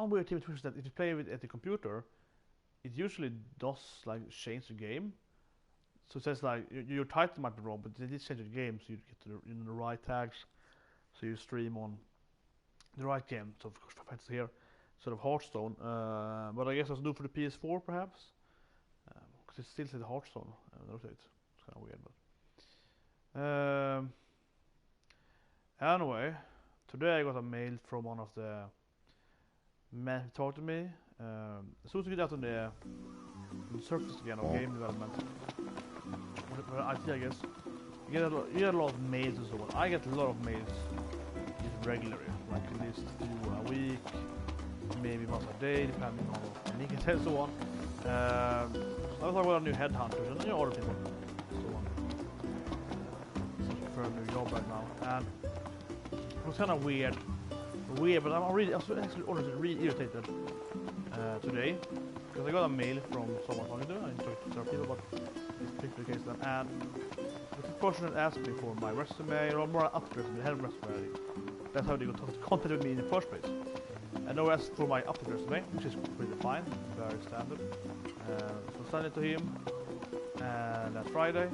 one weird thing with Twitch is that if you play with at the computer, it usually does like change the game. So it says like your title might be wrong, but they did change the game, so you get the right tags, so you stream on the right game. So of course, it's here, sort of Hearthstone. But I guess it's new for the PS4 perhaps, because it still says Hearthstone. It's kind of weird, but anyway, today I got a mail from one of the men who talked to me. As soon as we get out on the surface again of game development, IT, I guess, you get a lot of mails and so on. I get a lot of mails regularly, like at least 2 a week, maybe once a day, depending on the link and so on. So I was talking about new headhunters and new other people, so on. Searching for a new job right now, and it was kind of weird, but I was actually honestly really irritated today, because I got a mail from someone talking to, I talked to several people about this particular case then, and the person asked me for my resume, or more up resume, the head resume. That's how they got in contact with me in the first place. And now asked for my updated resume, which is pretty fine, very standard. So I sent it to him last Friday.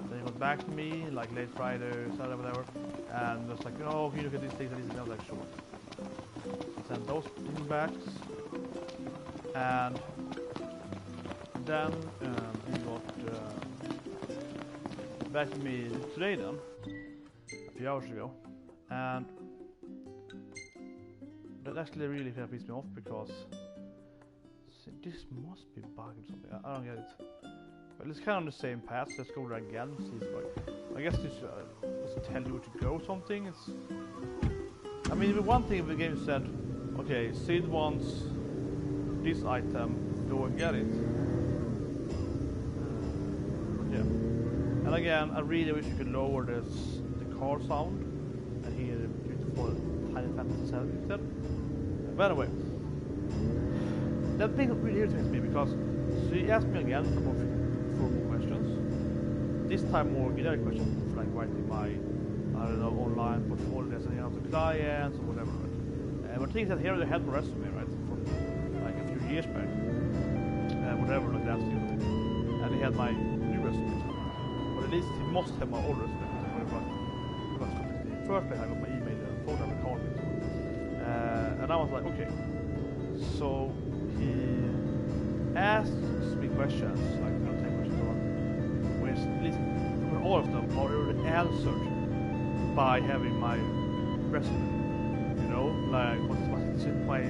Then he got back to me like late Friday, Saturday, whatever, and was like, oh, can you look at these things and these things? I was like, sure. So I sent those things back, and then he got back to me today then, a few hours ago, and that actually really kind of pissed me off, because this must be bugged or something. I don't get it. But it's kind of on the same path, so let's go there again and see if it's bugged. I guess this doesn't tell you where to go or something. It's, I mean, the one thing the game said, okay, Sid wants this item, go and get it. Yeah. And again, I really wish you could lower the car sound and hear the beautiful Final Fantasy 7 instead. But anyway, that thing really irritates me, because she asked me again for more questions. This time more generic questions, for like writing my, I don't know, online portfolio and sending out to clients or whatever. Right? But things that here they had my resume, right, from like a few years back, whatever, like last year. And they had my new resume. But at least he must have my old resume. First day I got my email and phone number called me. And I was like, okay. So he asked me questions, like 10 questions on, which at least all of them are already answered by having my resume. You know, like what is my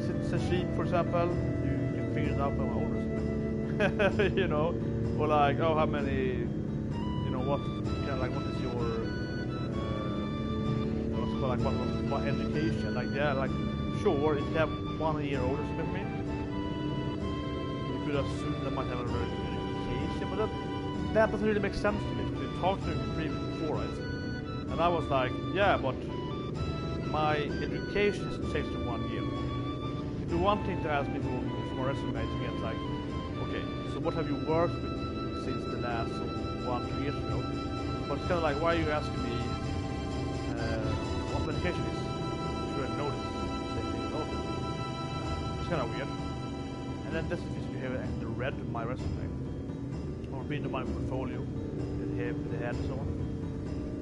citizenship, for example, you can figure it out by my old resume. You know, or like, oh, how many, you know, what kind of like, what is your like what education, like, yeah, like, sure, if you have 1 year older than me, you could assume that might have a very good education, but that doesn't really make sense to me, because we talked to him before, right? And I was like, yeah, but my education is changed to 1 year. It'd be one thing to ask people from a resume to get like, okay, so what have you worked with since the last 1-2 years ago? But it's kind of like, why are you asking me what education is? You already know this. Same thing about it. It's kind of weird. And then this is if you have actually read my resume or been to my portfolio that they had and so on.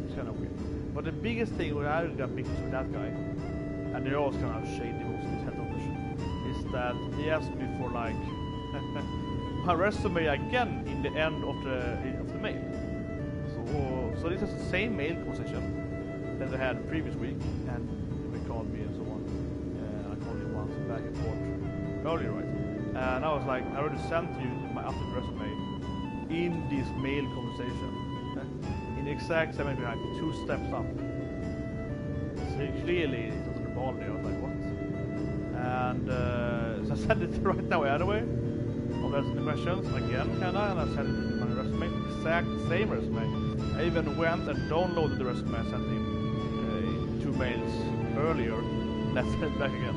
It's kind of weird. But the biggest thing where I got mixed with that guy, and they're always kind of shady most of these headhunters, is that he asked me for like my resume again in the end of the mail. So this is the same mail conversation that I had the previous week, and they called me and so on. I called him once back and forth earlier, right? And I was like, I already sent you my updated resume in this mail conversation. In the exact same way, like 2 steps up. So clearly it was verbal there. I was like, what? And so I sent it right now anyway. I'll answer the questions again, kinda, and I sent it to my resume, exact same resume. I even went and downloaded the resume I sent him 2 mails earlier, left it back again.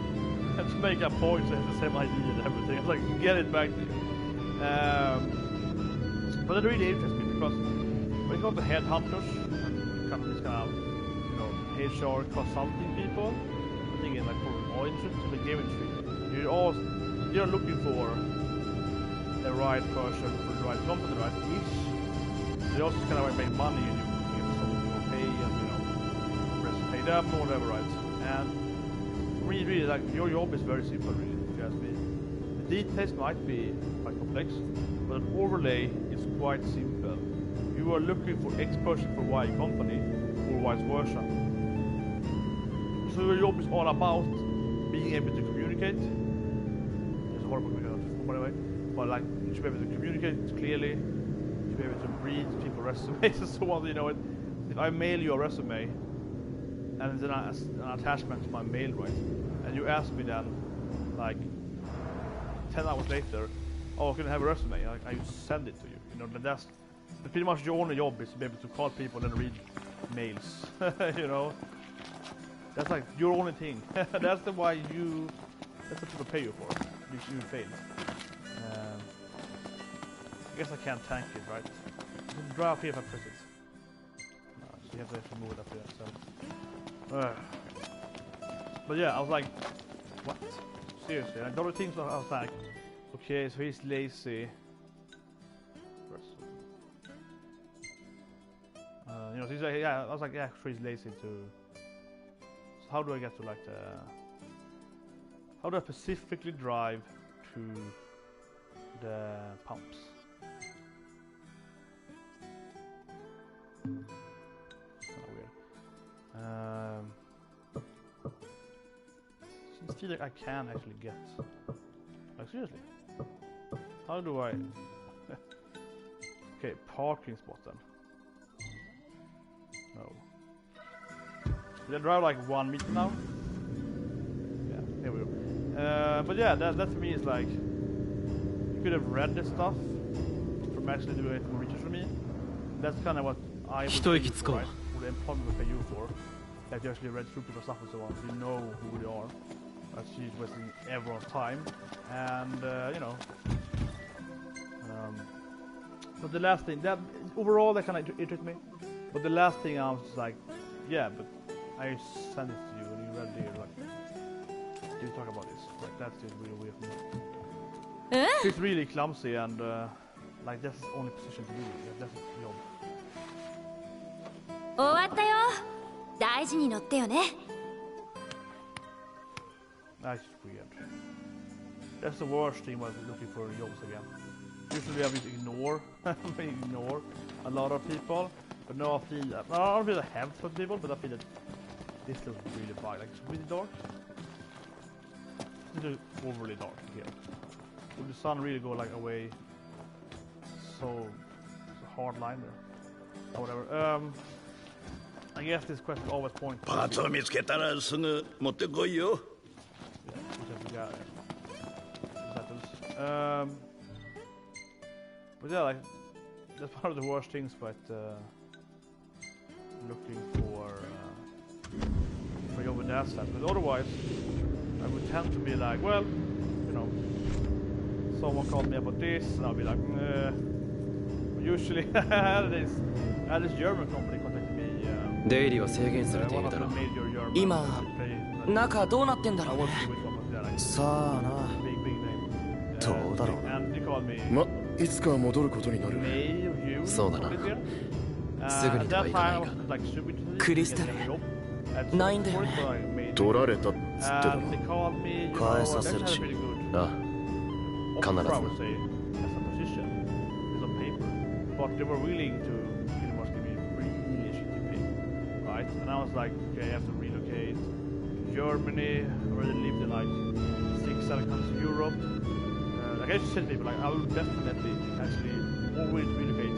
And to make a point to have the same ID and everything. I was like, get it back to you. But it really interests me, because when it comes to headhunters and these kind of, you know, HR consulting people, thinking like for all industry to the game industry, you're looking for the right person for the right company, the right niche. They also kind of like make money and you get some pay and pay them or whatever, right? And really like your job is very simple, really. If you ask me, the details might be quite complex, but an overlay is quite simple. You are looking for X person for Y company, or vice versa. So your job is all about being able to communicate. It's a horrible by the way, but like you should be able to communicate clearly. You should be able to read people's resumes and so on. You know, if I mail you a resume and then an attachment to my mail, right, and you ask me then, like 10 hours later, oh, can I have a resume? I send it to you. You know, that's pretty much your only job is to be able to call people and read mails. You know, that's like your only thing. That's the why you. That's what people pay you for. If you fail. I guess I can't tank it, right? You can drive here if I press it. No, so you have to actually move it up there. So. But yeah, I was like, what? Seriously, like, the other things I was like, okay, so he's lazy. You know, so he's like, yeah, I was like, yeah, he's lazy too. So how do I get to like the? How do I specifically drive to the pumps? Kind of weird. Seems feel like I can actually get. Like seriously, how do I? Okay, parking spot then. No. Did I drive like 1 meter now? Yeah, here we go. But yeah, that for me is like you could have read this stuff from actually doing more research for me. That's kind of what I would pay you for, right? Or the employment would pay you for. That you actually read through people's stuff and so on, so you know who they are. That's she's wasting everyone's time, and you know. But the last thing, that overall that kind of irritated me. But the last thing I was like, yeah, but I sent it to you and you read it. Like, do you talk about this? Like that's just really weird for me. She's really clumsy and like that's the only position to do it. That's his job. 終わったよ。大事に乗ってよね。That's weird. That's the worst thing when looking for jobs again. Usually I would ignore a lot of people, but now I feel that I don't feel I have some people, but I feel that this looks really bad. Like it's really dark. It's overly dark here. Will the sun really go like away? So it's a hard line there. Or whatever. I guess this question always points. Partsを見つけたらすぐ持ってこいよ。But yeah, like that's one of the worst things. But looking for job with that stuff. But otherwise, I would tend to be like, well, you know, someone called me about this, and I'll be like, usually, this German company contacted me. 出入りは制限されているだろう。今、中どうなってんだろうね。さあな。どうだろうな。ま、いつかは戻ることになる。そうだな。すぐにとはいかないが。クリスタル、ないんだよね。取られたっつってたの。返させるし。ああ、必ず。And I was like, okay, I have to relocate to Germany. I already lived in like 6-7 countries in Europe. Like I just said to people, like I will definitely actually always relocate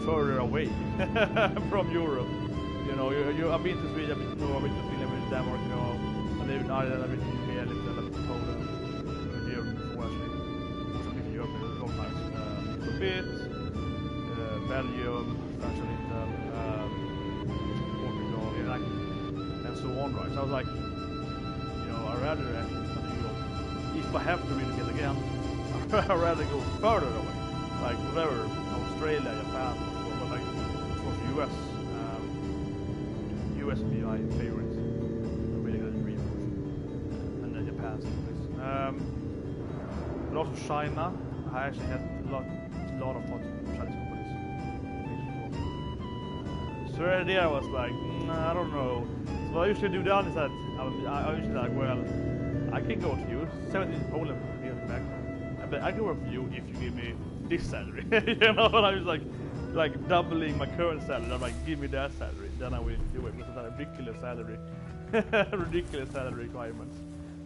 further away from Europe. You know, I've been to Sweden, I've been to Norway, I've been to Finland, I've been to Denmark, you know, I live in Ireland, I've been to UK, I lived in Poland, I've been to Germany before actually. I've been to Germany a long time. A bit, Belgium, France and Italy. And so on, right? So I was like, you know, I'd rather actually study Europe. If I have to relocate again, I'd rather go further away, like whatever, Australia, Japan, but like of course US. US would be my favorite. I'm really gonna dream. fantastic for this. But also China. I actually had a lot of thoughts on Chinese companies. So the idea was like, I don't know. So what I usually do down is that I usually like, well, I can go to you, 17 Poland years back, but I can work for you if you give me this salary. You know, and I was like doubling my current salary. I'm like, give me that salary, then I will do it with that ridiculous salary, ridiculous salary requirements.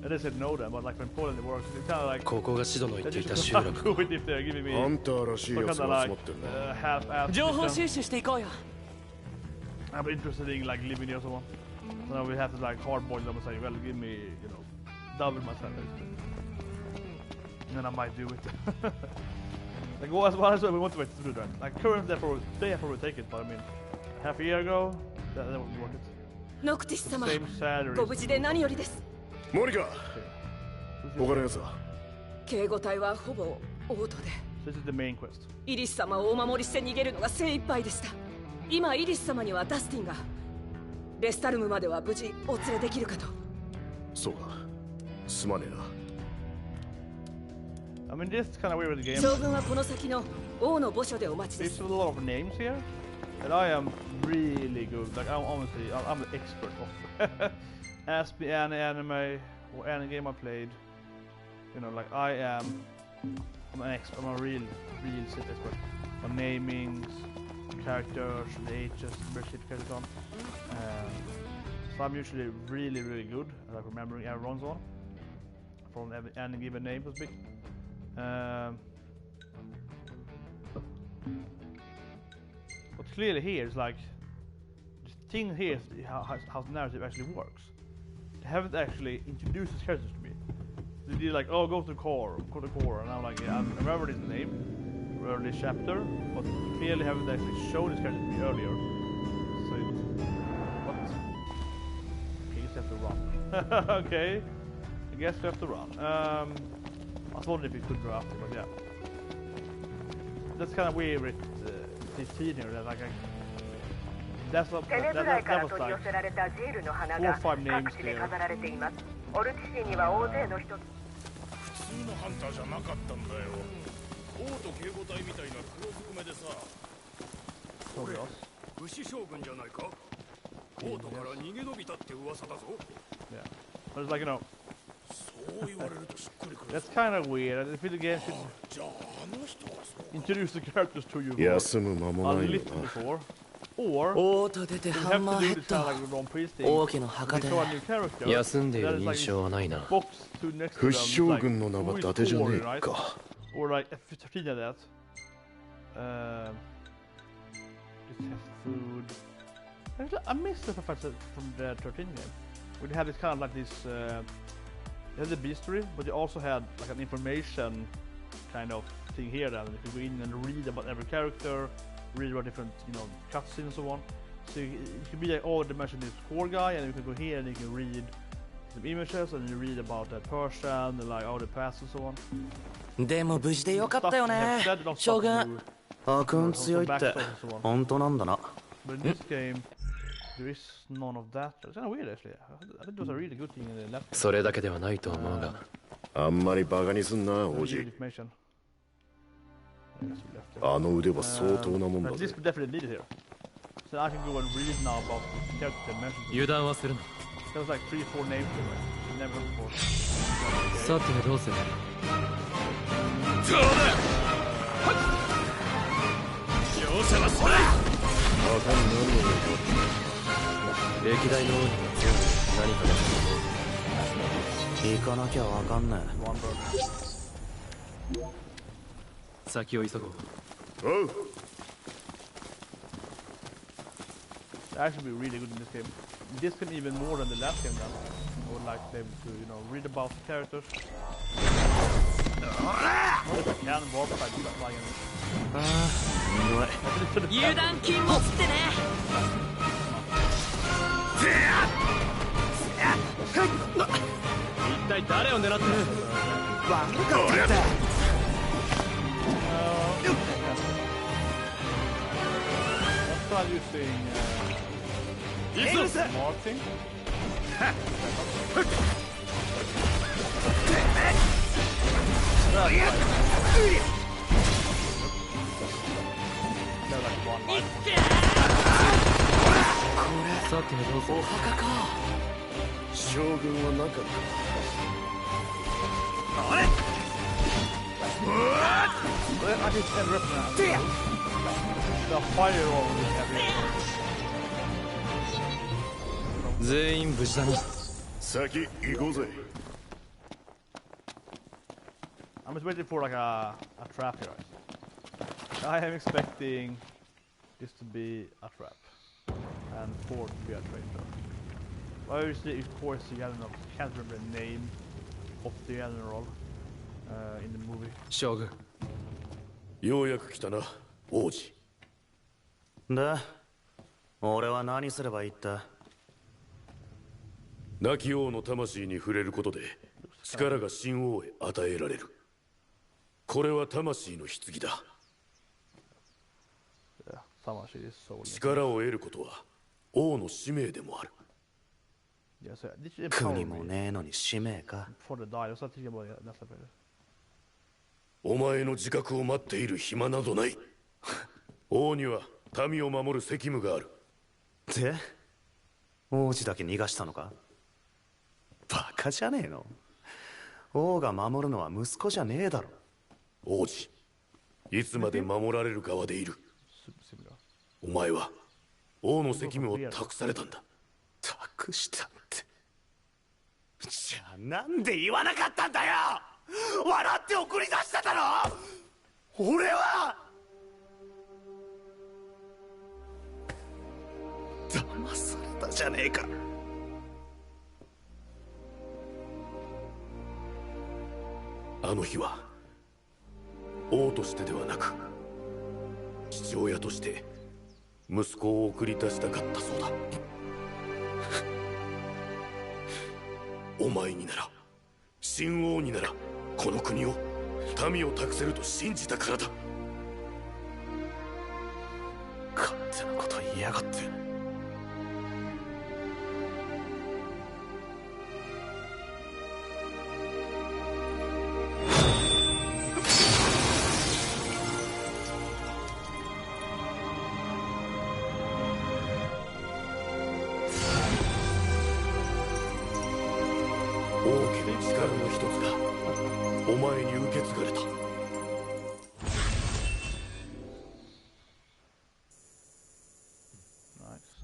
And they said no then, but like when Poland it works, it's kind of like. ここがシドの言っていた集落。 if they're giving me あんたらしいやつが集まってんな。 half-assed 情報 system. 収集していこうよ。 I'm interested in like living here or so on. So now we have to like hardboil them and say, well, give me, you know, double my salary. And then I might do it. Like what else we want to do that? Like currently they have probably take it, but I mean, half a year ago, that wouldn't be worth it. ノクティス様 Same salary. ご無事で何よりです。モニカ他のやつは警護隊はほぼオートで This is the main quest. イリス様をお守りして逃げるのが精一杯でした。今イリス様にはダスティンがレスタルムまでは無事お連れできるかと。そうかすまねえな I mean, this is kind of weird with the game. 将軍はこの先の王の墓所でお待ちで There's す。 a lot of names here, and I am really good. Like I'm honestly, I'm an expert of. Ask me any anime or any game I played. You know, like I'm an expert. I'm a real shit expert on namings, characters, the ages, where shit characters on. So I'm usually really good at like remembering everyone's on from any given name was big. But clearly here is like the thing here is how the narrative actually works. They haven't actually introduced these characters to me. They did like, oh, go to the core, and I'm like, yeah, I remember this name, remember this chapter, but clearly haven't actually shown this character to me earlier. So what? Okay, you just have to run. Okay, I guess we have to run. I was wondering if you could draft it, but yeah. That's kind of weird with this scene here, that like that was like 4 or 5 names there. オルティシーには大勢の人。普通のハンターじゃなかったんだよ。王と警護隊みたいな黒ずくめでさ。これ武士将軍じゃないか。王都から逃げ延びたって噂だぞ。Yeah, but it's like, you know, そう言われるとしっくりくる。 that's kind of weird. I feel the game should じゃああの人がそう。 introduce the characters to you 休む間も a ないよ little な before, or オート出て you ハン have マ to ーヘ do ッ this ド kind of like Grand Prix thing. 王家の墓 They で show a new character. 休んでい that る is like 印象はないな。 box to next to 不 them. 死将 Like, 軍の名は who 伊 is 達じゃね Thor, え right? か Or like F13 of that. Just have food. I miss the professor from the 13 game. We had this kind of like this. You had the bestiary, but you also had like an information kind of thing here. Then you could go in and read about every character, read about different, you know, cutscenes and so on. So you could be like, oh, they mentioned this core guy, and you can go here and you can read some images and you read about that person and like all the past and so on. でも無事でよかったよね Stuff they have said, 将 not 軍 stuff 悪運強いって本当なんだな But in this game, there is none of that. It's kind of weird actually. I think it was a really good thing in the left. それだけではないと思うがあんまりバカにすんな Really 王 good 子 information. I guess we left there. あの腕は相当なもんだ But ぜ this would definitely need it here. So I can go and read now about the characters they mentioned. 油断はするな There was like 3-4 names to it. You never heard before. さてどうするそうだ。容赦はしない。バカになるのよ歴代の王には全部何かだと思う行かなきゃわかんね One bird. え先を急ごうおう It's actually be really good in this game. This game even more than the last game. Then I would like them to, you know, read about the characters. What if I can warp by flying? ああうまい 油断禁物ってね。一体誰を狙ってる悪かったって Let's try using marching. さてどうぞ。お墓か。将軍はなかった。あれ I just ended up now. The fire over this everywhere. 全員無事だな。先行こうぜ。I'm just waiting for like a trap here. I am expecting this to be a trap and 4 to be a traitor. Obviously, of course, you can't remember the name of the general in the movie. 将軍。ようやく来たな、王子。で、俺は何すればいいって？亡き王の魂に触れることで力が新王へ与えられる。これは魂の棺だ。力を得ることは王の使命でもある。国もねえのに使命か。お前の自覚を待っている暇などない。王には民を守る責務がある。で、王子だけ逃がしたのか？バカじゃねえの？王が守るのは息子じゃねえだろ。王子、いつまで守られる側でいる。お前は王の責務を託されたんだ。託したって。じゃあなんで言わなかったんだよ。笑って送り出しただろ。俺は騙されたじゃねえか。あの日は王としてではなく父親として息子を送り出したかったそうだ。お前になら、新王になら、この国を民を託せると信じたからだ。勝手なこと言いやがって。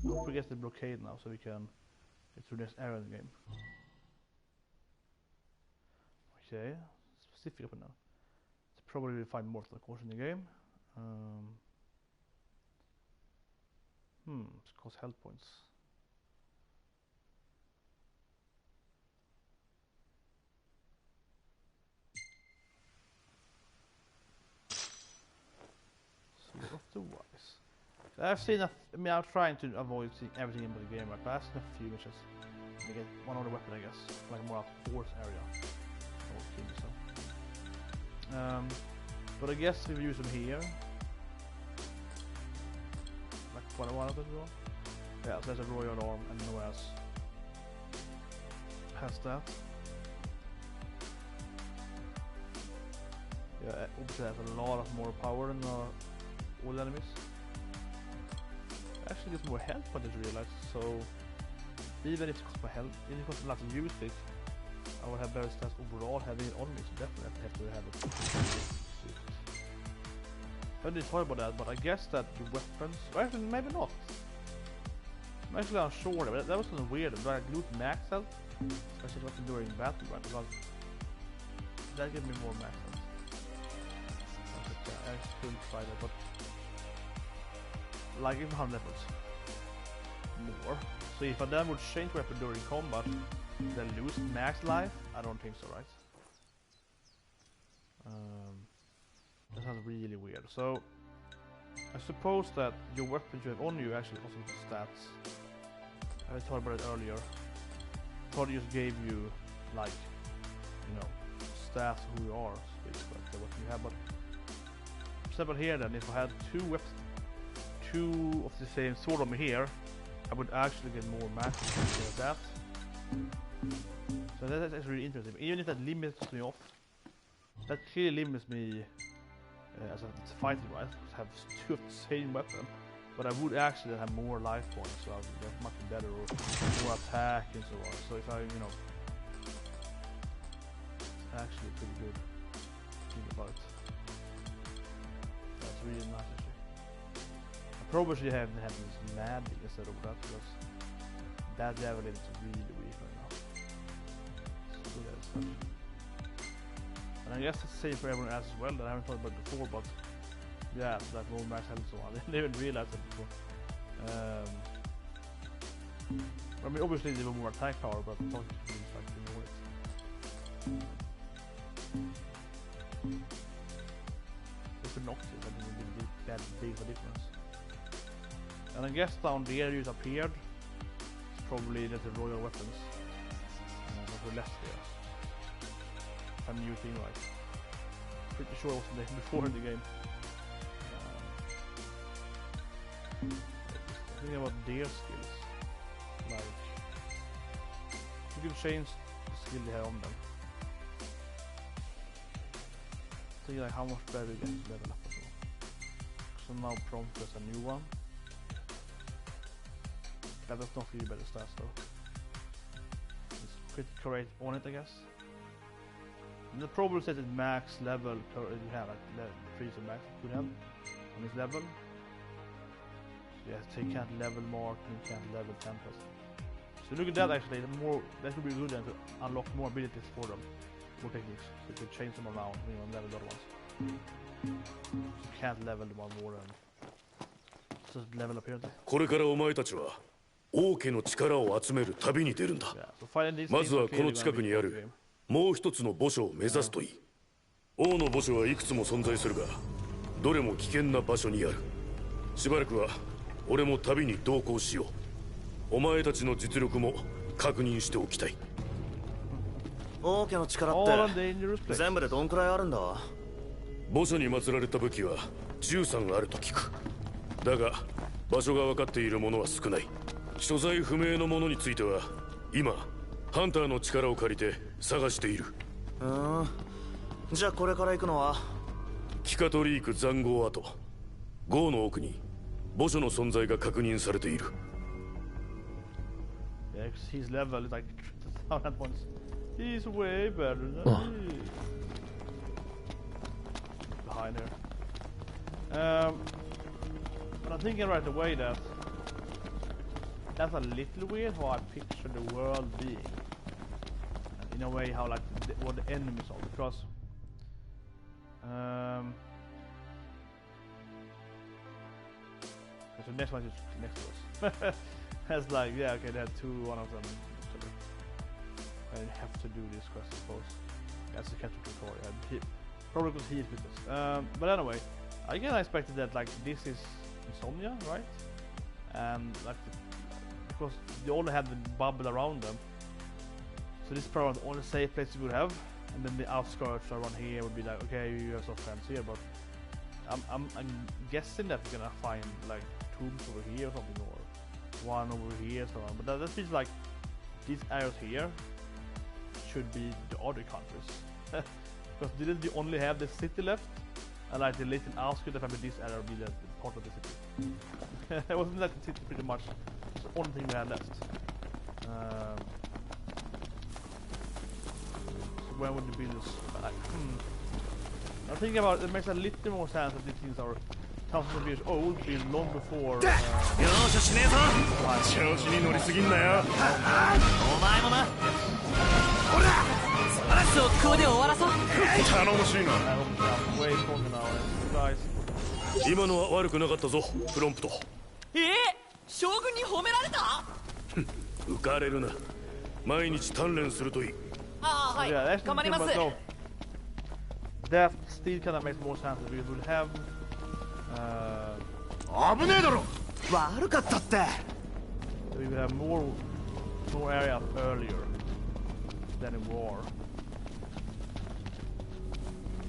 Don't forget the blockade now, so we can get through this area in the game. Okay, specific up now. So probably we'll find more of course in the game. It's cost health points. Sword of the Wise. I've seen I'm trying to avoid seeing everything in the game, right? But I've seen a few missions. You get one other weapon, I guess, like more a force area. But I guess if you use them here, like quite a while ago. Yeah, so there's a royal arm and no else has that. Yeah, obviously has a lot of more power than all enemies. Actually gets more health, I just realized. So even if it costs my health, even if it costs lots of use it, I will have better stats overall having it on me. So definitely have to have it. I didn't talk about that, but I guess that the weapons, or actually maybe not. I'm actually unsure, but that was kind of weird. Do I loot max health, especially if I'm during battle, right? Because that gives me more max health. I couldn't try that, but like even 100 levels more. So if I then would change weapon during combat, then lose max life, I don't think so, right? That sounds really weird. So I suppose that your weapons you have on you actually also get stats. I talked about it earlier. I thought it just gave you like, you know, stats who you are, so basically like the weapon you have. But for example here then, if I had two weapons, two of the same sword on me here, I would actually get more max like that. So that's actually really interesting. Even if that limits me off, That clearly limits me as a fighting wise to have two of the same weapon. But I would actually have more life points, so I would get much better or more attack and so on. So if I, you know, it's actually pretty good. Think about it. That's really nice actually. I probably should have this magic instead of that because that level is really weak right now. So good as such. And I guess it's the same for everyone else as well that I haven't thought about before, but yeah, that low max health so on. I didn't even realize that before. I mean, obviously they have more attack power, but I thought it was like ignore it. It's obnoxious, I didn't really get that big of a difference. And I guess down there you appeared. It's probably the royal weapons. But we're left there. A new thing, right? Pretty sure it wasn't there before in the game. Think about their skills. Like, you can change the skill they have on them. See like how much better you get to level up as well. So now prompt is a new one. That does not give you better stats though. It's pretty correct on it, I guess. And the problem says that max level you have like freeze and max you could have on this level. So yeah, so you can't level more and you can't level Tempest. So look at that actually, that could be good then to unlock more abilities for them. More techniques. So you can change them around, you know, and level the other ones. You can't level the one more than just level apparently. これからお前たちは王家の力を集める旅に出るんだ。まずはこの近くにあるもう一つの墓所を目指すといい。王の墓所はいくつも存在するが、どれも危険な場所にある。しばらくは俺も旅に同行しよう。お前たちの実力も確認しておきたい。王家の力って全部でどんくらいあるんだ？墓所に祀られた武器は13あると聞く。だが場所が分かっているものは少ない。所在不明のものについては今ハンターの力を借りて探している。じゃあこれから行くのはキカトリーク塹壕跡。壕の奥に墓所の存在が確認されている。Yeah, his level is like 1000 points. He's way better than me. Behind her. But I'm thinking right away that that's a little weird how I picture the world being. In a way, how like what the enemies are, because so next one is next to us. That's like, yeah, okay, they had one of them. I have to do this quest, I suppose. That's the capture tutorial. Probably because he is with us. But anyway, again, I expected that like this is Insomnia, right? And like because they all have the bubble around them, so this is probably the only safe place you would have. And then the outskirts around here would be like, okay, you have some friends here, but I'm guessing that we're gonna find like tombs over here or something, or one over here, so on. But that feels like these areas here should be the other countries, because didn't they only have the city left, and like the little outskirts of this area would be the part of the city. It wasn't that the city pretty much the only thing we had left. So where would the builders like? I'm thinking about it, makes a little more sense that these things are thousands of years old, being long before. Way stronger now, guys. 今のは悪くなかったぞ、プロンプト。将軍に褒められた？浮かれるな。毎日鍛錬するといい。ああ、はい。頑張ります。That still kind of makes more sense. We would have. 危ねえだろ。悪かったって。We would have more area up earlier than in war.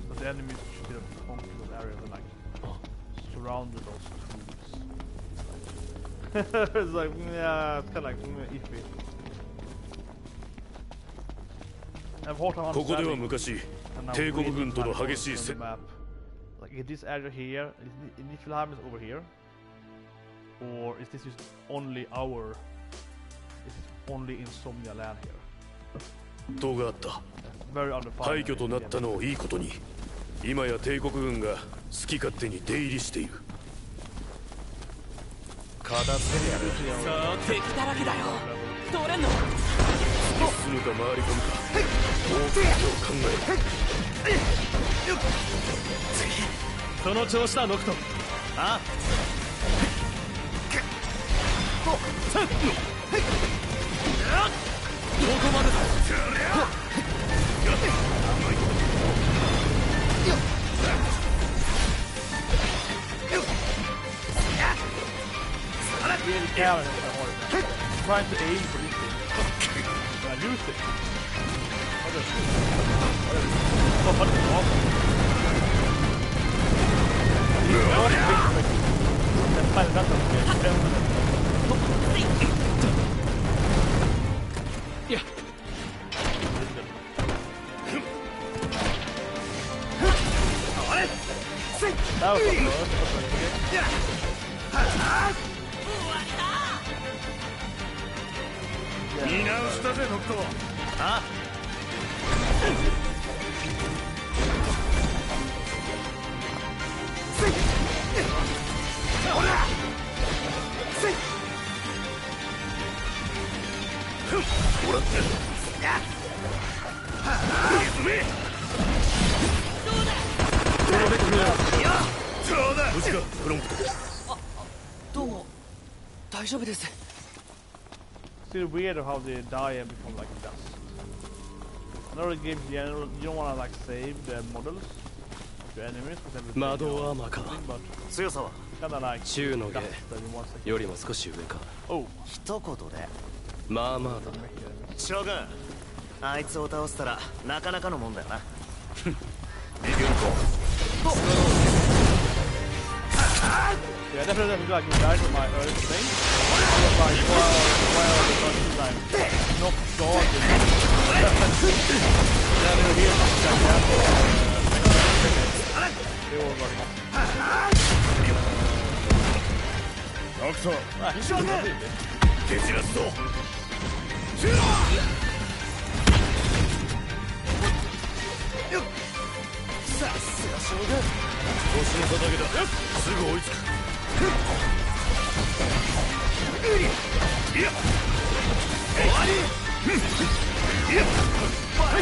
But the enemies should have conquered those areas and like surrounded those troops. It's like, yeah, it's kind of like iffy. ここでは昔帝国軍との激しい戦 Like is this area here? Is Niflheim is over here? Or is this just only our? Is it only Insomnia land here? 塔があった。廃墟となったのをいいことに、今や帝国軍が好き勝手に出入りしている。片付けてやる。さあ敵だらけだよ。通れんの？進むか回り込むか、大きく考える。その調子だノクト。ああ。どこまでだ。Trying to aim for this thing. I used it. Yeah. That was close.見直したぜノクト。あ無事かフロンプト。どうも大丈夫です。It's still weird how they die and become like dust. Another game, yeah, you don't want to like save the models to enemies because 窓アーマーか。強さはkind of like 中の下 dust in one second. よりも少し上か。Oh, 一言でまあまあだ。将軍、あいつを倒したらなかなかのもんだよな。yeah, definitely doesn't like you died with my earth thing. I was like, well, the first time, not God. Yeah, they were here to check that. They were running. ノクト。Ah, he's doing it. 蹴散らすぞ。さすが将軍。年の差だけだ。すぐ追いつく。いや終わり。いやはい。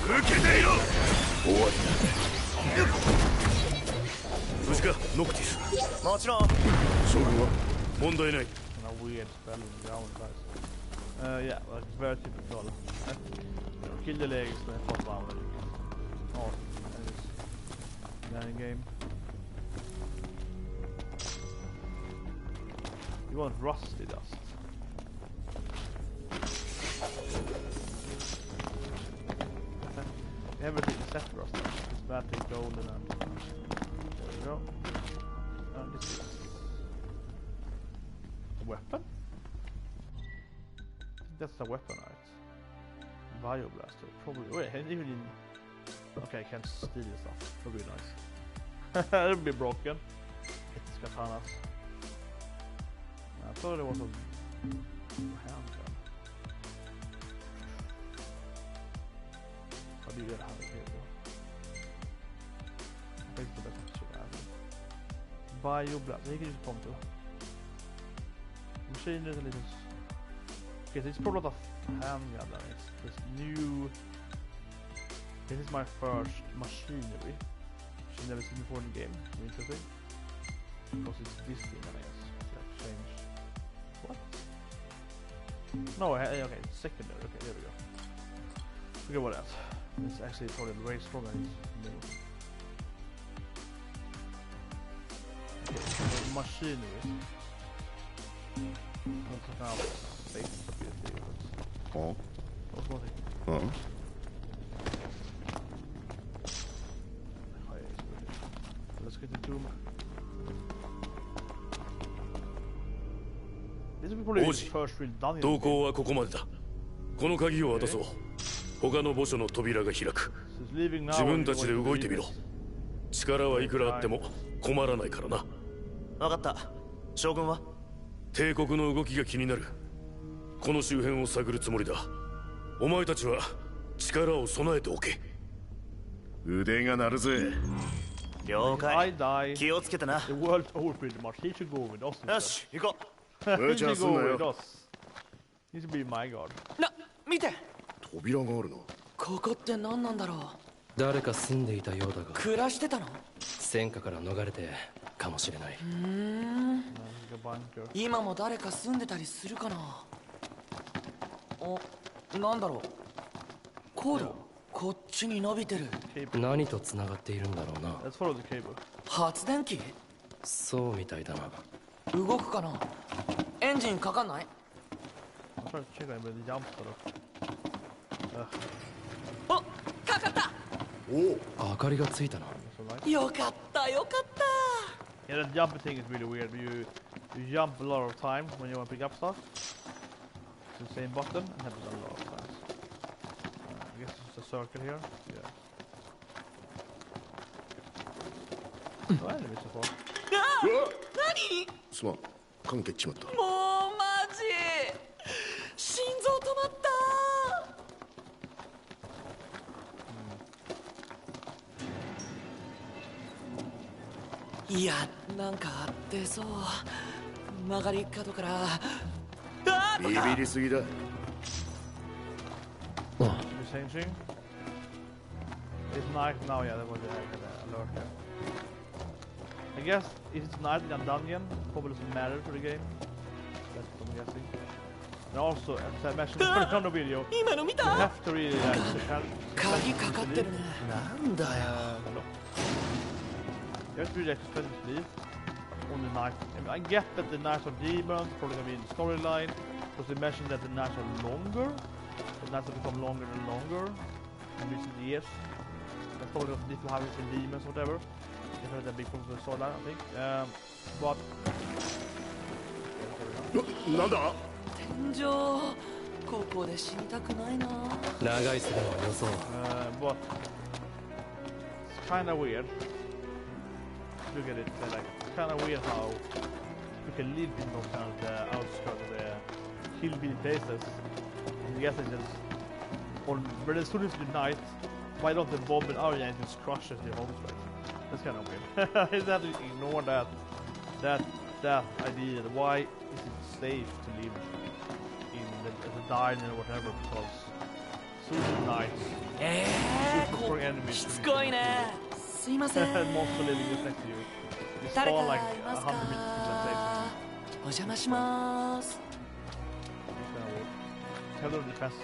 受けていろ。終わりだ。無事かノクティス。もちろん。将軍は問題ない。A weird spell in the ground, guys. Yeah, like very typical. Kill the legs when it's not round. Oh, that is game. You want rusty dust? Everything except rusty. It's bad thing golden and there we go. This is a weapon? That's a weapon, right? Bioblaster, probably. Wait, even in. Okay, I can't steal this stuff. That would be nice. That would be broken. It's katanas. I thought it was a handgun. How do you get a handgun here, though? I think it's the best I should have. Bioblaster, you can just pump to. Machine is a little. Okay, so it's probably not a handgun then. It's this new. This is my first machinery. I've never seen before in the game. Interesting. Because it's this thing, I guess. So I change. What? No, okay, it's secondary. Okay, there we go. Forget about that. It's actually probably way stronger than it's new. Okay, so machinery. That's kind of space ability. Oh. What's one thing? Oh. Let's get the Doom. This is probably 王 his 子 first real dungeon. 同行はここまでだ。この鍵を渡そう。他の墓所の扉が開く。 He's leaving now. 自分たちで動いてみろ。力はいくらあっても困らないからな。分かった。将軍は？帝国の動きが気になる。この周辺を探るつもりだ。お前たちは力を備えておけ。腕が鳴るぜ。了 I 解。 die. 気をつけてな。 The world's over pretty much. He should go with us. よし、行こ He 無茶 should す go んな with よ。 us. He should be my god. 見て、扉があるな。ここって何なんだろう。誰か住んでいたようだが暮らしてたの？戦火から逃れてかもしれない。 Like a bunker. 今も誰か住んでたりするかな。お、なんだろう。コード、こっちに伸びてる。何と繋がっているんだろうな。 Let's follow the cable. 発電機？そうみたいだな。動くかな。エンジンかかんない？ I'm trying to check it, but the jump sort of. お、かかった。明かりがついたな。よかったよかった。 Yeah, that jumping thing is really weird. You jump a lot of times when you want to pick up stuff. It's the same button and happens a lot of times. I guess it's a circle here. Yeah. No enemies so far. 何？すまん。関係っちまった。もうマジ。心臓止まった。いや、なんか出そう。曲がり角から。あビビりすぎだ。The same thing. It's night now, yeah, that was the alert there. I guess if it's night in a dungeon, probably doesn't matter for the game. That's what I'm guessing. And also, as I mentioned in the video, 今の見 you た？ have to really like, 鍵かかってるね。なんだよ。 no. You have to really expensive sleep on the night. I get that the nights are demons, probably gonna be in the storyline, because they mentioned that the nights are longer. The nights have become longer and longer in recent years. That's probably because different habits and demons or whatever. It's not that big from the storyline, I think. But なんだ？天井、ここで死にたくないな。長いするのは予想。 but it's kind of weird. Look at it, like it's kind of weird how you can live in those kind of the outskirts of the hillbilly places. I guess it's just, or but as soon as it's night, why don't the bomb and Arya just crushes the homes, right? That's kind of weird. You have to ignore that idea. Why is it safe to live in the diner or whatever? Because soon as night, super strong し enemies. つこいね。すいません。 And monster living just next to you. You 誰 spawn か like います 100 meters か？ from お邪魔します。 It's kind of weird. It's kind of defense.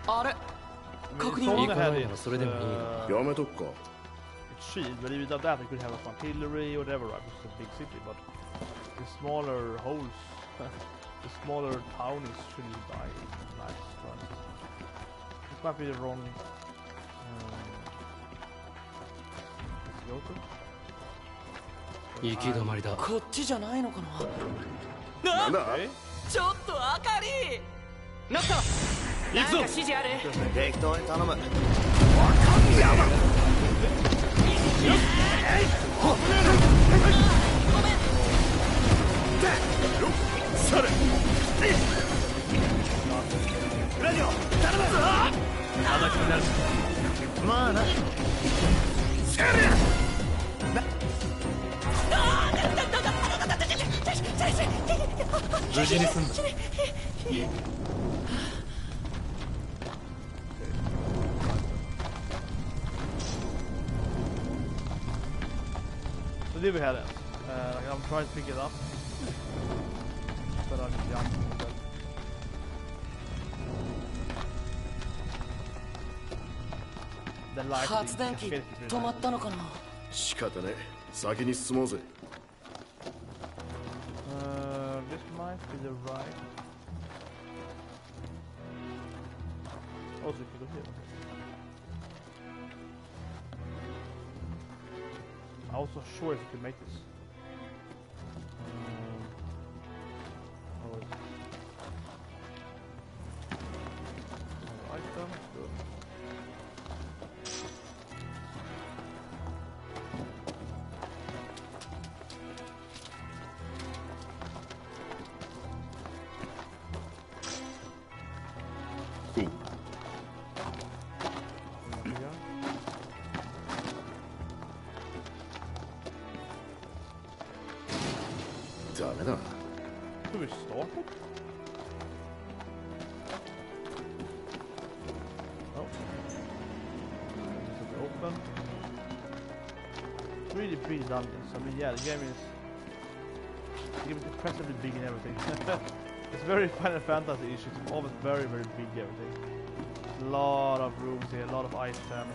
あれ？ 確認 It's は？ only had 行かないならそれでもいいが。やめとくか。 it's shield, but even without that, it could have like artillery or whatever, right? It's a big city, but the smaller holes, the smaller towns shouldn't die. Nice turn. This might be the wrong. Let's go to. 行き止まりだ。こっちじゃないのかな。なんだ？ Okay. ちょっと明かり。ノット。なんか指示ある？適当に頼む。それ。ラジオ、頼む。まあな。無事に済んだ。 So there we had it. Like I'm trying to pick it up, but I just jumped. The light. 発電機止まったのかな。仕方ねえ。先に進もうぜ。This might be the right. Also, you can go here. I'm also sure if you can make this. Cool. Damn it. Should we start it? Oh. This is open. Really big dungeons. I mean, yeah, the game is impressively big and everything. It's very Final Fantasy issues. It's always very, very big everything. A lot of rooms here, a lot of items.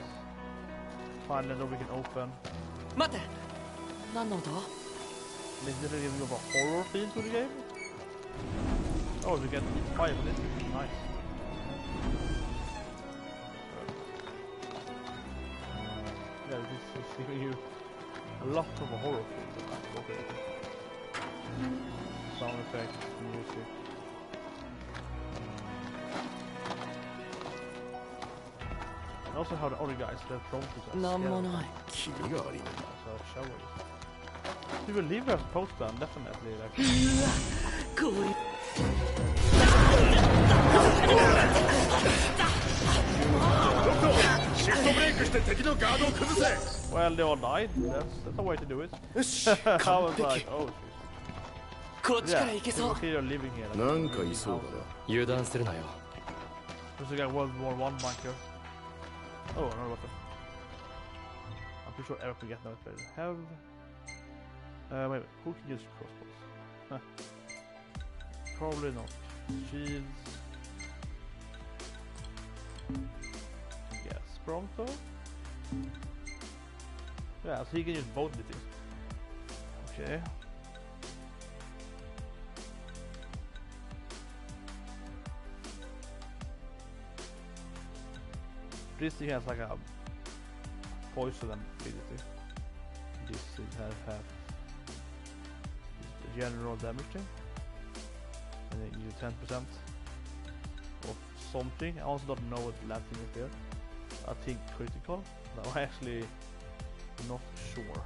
Finally, door we can open. Mate! What? Is there a bit of a horror feel to the game? Oh, we get fire for this. Nice. Yeah, this is giving you a lot of a horror feel. Okay. Sound effects, music. And also how the other guys, they're prone to that. So I'll show you. You will leave as post-ban, definitely. Like. Well, they all died. That's a way to do it. I was like, oh, yeah, okay, you're living here. Like, there's a guy World War I bunker. Oh, another weapon. I'm pretty sure everyone can get now. Have. Wait, who can use crossbows? Huh. Probably not. Shields. Yes, Bronto. Yeah, so he can use both the things. Okay. This thing has like a poison ability. This thing has half. General damage thing, and then you 10% of something. I also don't know what the last thing is there. I think critical. No, I'm actually not sure.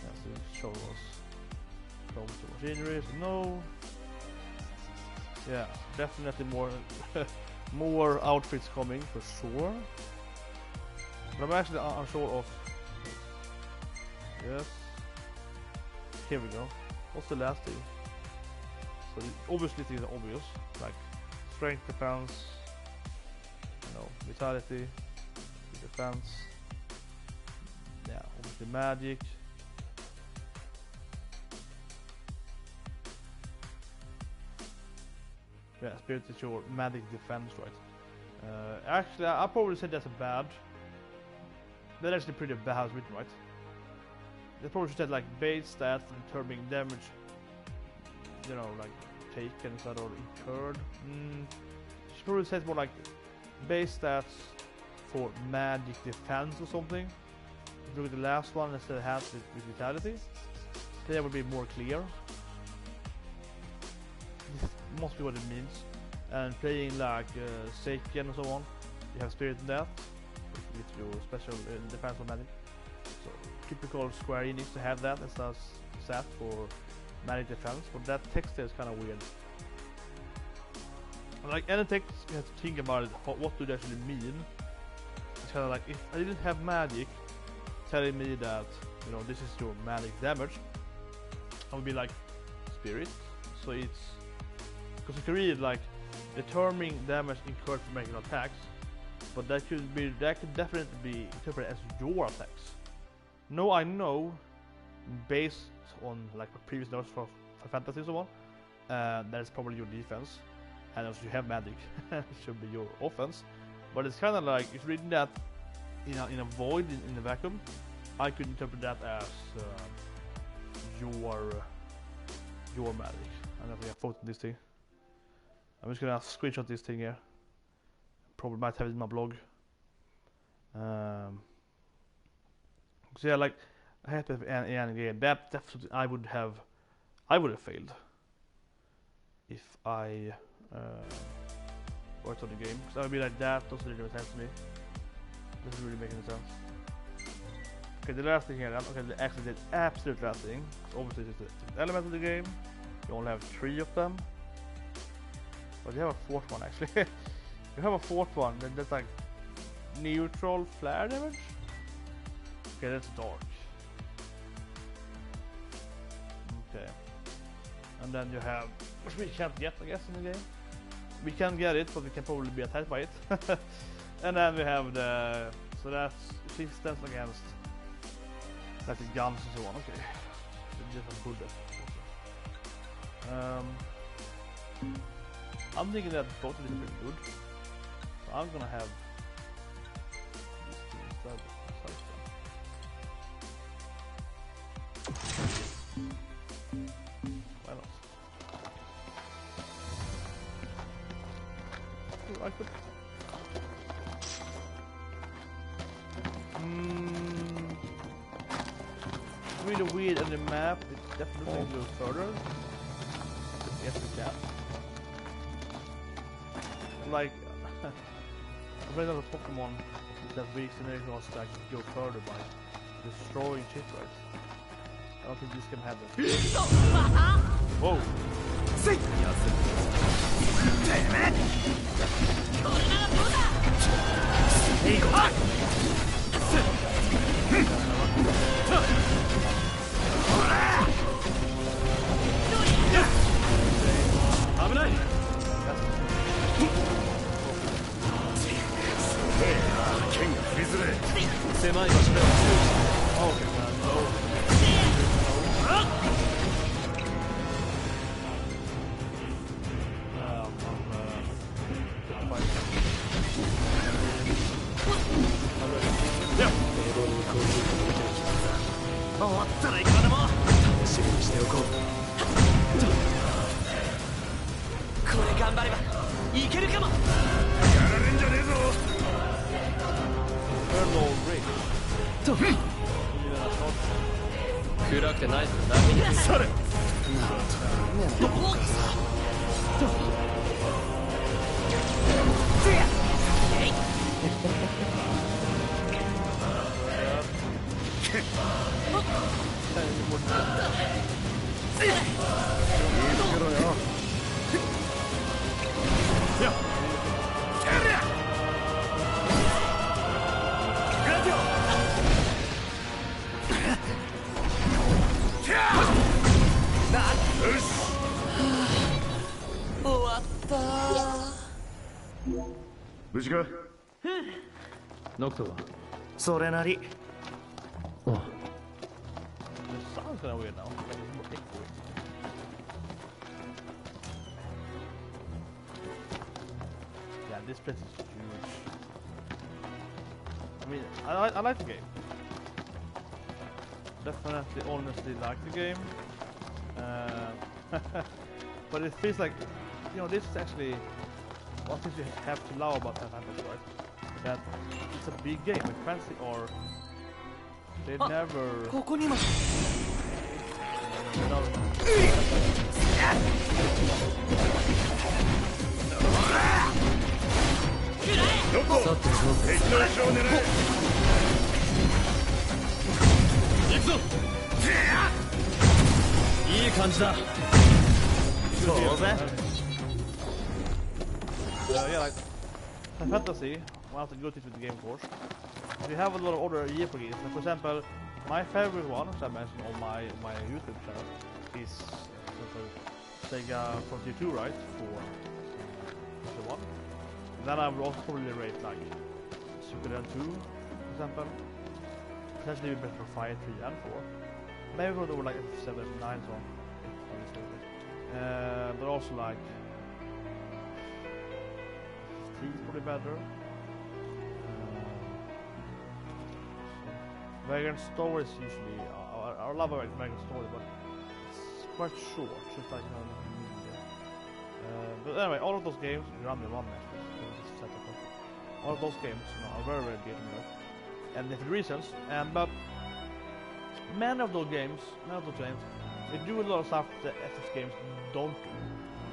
As it shows us come to machinery, so no. Yeah, definitely more more outfits coming for sure. But I'm actually unsure of. Yes. Here we go. What's the last thing? So obviously things are obvious, like strength, defense, you know, vitality, defense. Yeah, obviously magic. Yeah, spirit is your magic defense, right? Actually, I probably said that's a bad. That's actually pretty bad how it's written, right? They probably should have like base stats for determining damage, you know, like taken instead of incurred. She probably says more like base stats for magic defense or something. If you look at the last one instead of has with vitality, then that would be more clear. This must be what it means. And playing like Seiken and so on, you have spirit in that, with your special defense or magic. So typical Square Enix to have that as a set for magic defense, but that text there is kind of weird. Like any text, you have to think about it. What do they actually mean? It's kind of like if I didn't have magic telling me that, you know, this is your magic damage, I would be like spirit. So it's because you can read like determining damage incurred from making attacks, but that could definitely be interpreted as your attacks. No, I know, based on like previous notes for fantasy and so on, that is probably your defense, and if you have magic, it should be your offense. But it's kind of like if reading that in a void in the vacuum, I could interpret that as your magic. I don't know if I have photo this thing. I'm just gonna screenshot this thing here. Probably might have it in my blog. So yeah, like I had to have an game. That's something I would have failed if I worked on the game. Because I would be like, that doesn't really make sense to me. Doesn't really make any sense. Okay, the last thing here. Okay, actually the absolute last thing. Obviously, it's the element of the game. You only have 3 of them. But you have a 4th one actually. You have a 4th one, then that's like neutral flare damage. Okay, that's dark. Okay. And then you have, which we can't get, I guess, in the game. We can get it, but we can probably be attacked by it. And then we have the, so that's resistance against like the guns and so on. Okay, different bullets. I'm thinking that both of them are pretty good. So I'm gonna have these two instead. Why not? Ooh, I could. Really weird on the map. It's definitely a little further. Yes, we can. Like, I've read other Pokemon that weak scenarios that go further by destroying shit, right? I don't think this can happen. Whoa! The sound's kinda weird now. Like it's more echoey. Yeah, this place is huge. I mean, I like the game. Definitely, honestly like the game. But it feels like, you know, this is actually one thing you have to love about Final Fantasy, right? That it's a big game. Like Fantasy or they never. Yeah, like Fantasy, one of the good things with the game, of course. We have a lot of other JRPGs. Like, for example, my favorite one, which I mentioned on my YouTube channel, is Sega Frontier 2, right? For the one. And then I would also probably rate like Suikoden 2, for example. Potentially better for Fire 3 and 4. Maybe go over like 7 and 9 so on. But also like is probably better. Vagrant Story is usually I love Vagrant Story, but it's quite short, just like but anyway, all of those games run the one actually. All of those games, you know, are very, very good, you know, and different reasons. But many of those games, they do a lot of stuff that FF games don't do,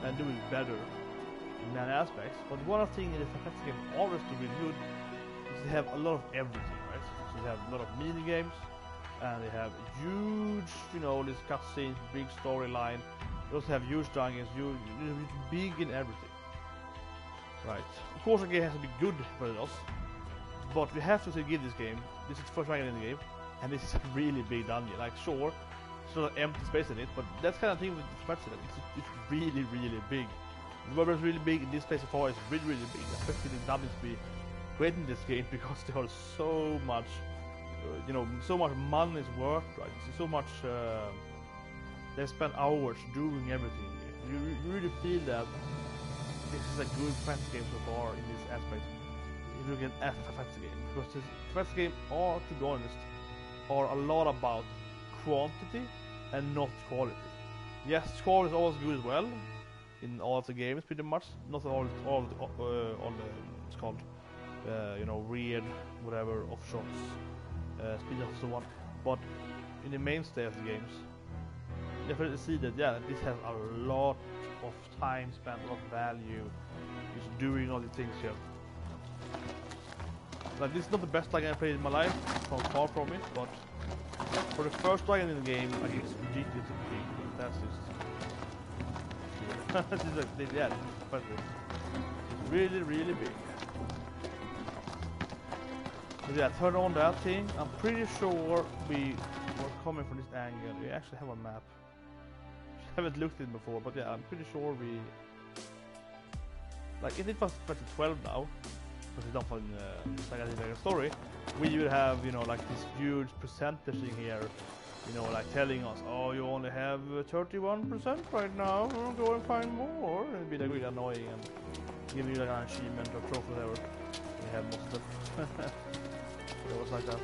and do it better in many aspects. But one of the things in the FF game always do really good is they have a lot of everything, right? So they have a lot of mini games, and they have huge, you know, these cutscenes, big storyline, You also have huge dungeons, you're big in everything. Right. Of course the game has to be good for us, but we have to give this game, this is the first dungeon in the game, and this is a really big dungeon. Like sure, it's not an empty space in it, but that's kind of thing with President. It's really, really big. The world is really big, in this place so far is really, really big, especially the dungeons we great in this game because there are so much, you know, so much money is worth, right? It's so much, they spend hours doing everything. You really feel that this is a good fantasy game so far in this aspect. If you look at a fantasy game, because this fantasy game are, to be honest, are a lot about quantity and not quality. Yes, quality is always good as well in all of the games, pretty much. Not all the it's called, you know, weird whatever offshots, speed and so on. But in the mainstay of the games, you definitely see that this has a lot of time spent, a lot of value. It's doing all the things here. Like this is not the best Dragon I played in my life, far from it, but for the first Dragon in the game, I think it's ridiculously big. That's just this is it's really, really big. But yeah, turn on that thing. I'm pretty sure we were coming from this angle. We actually have a map. Haven't looked at it before, but yeah, I'm pretty sure we, like if it was 2012 now, because it's not from the story, we would have, you know, like this huge percentage thing here, you know, like telling us, oh, you only have 31% right now, go and find more. And it'd be like really annoying and give you like an achievement or trophy, whatever. We had most of it. It was like that.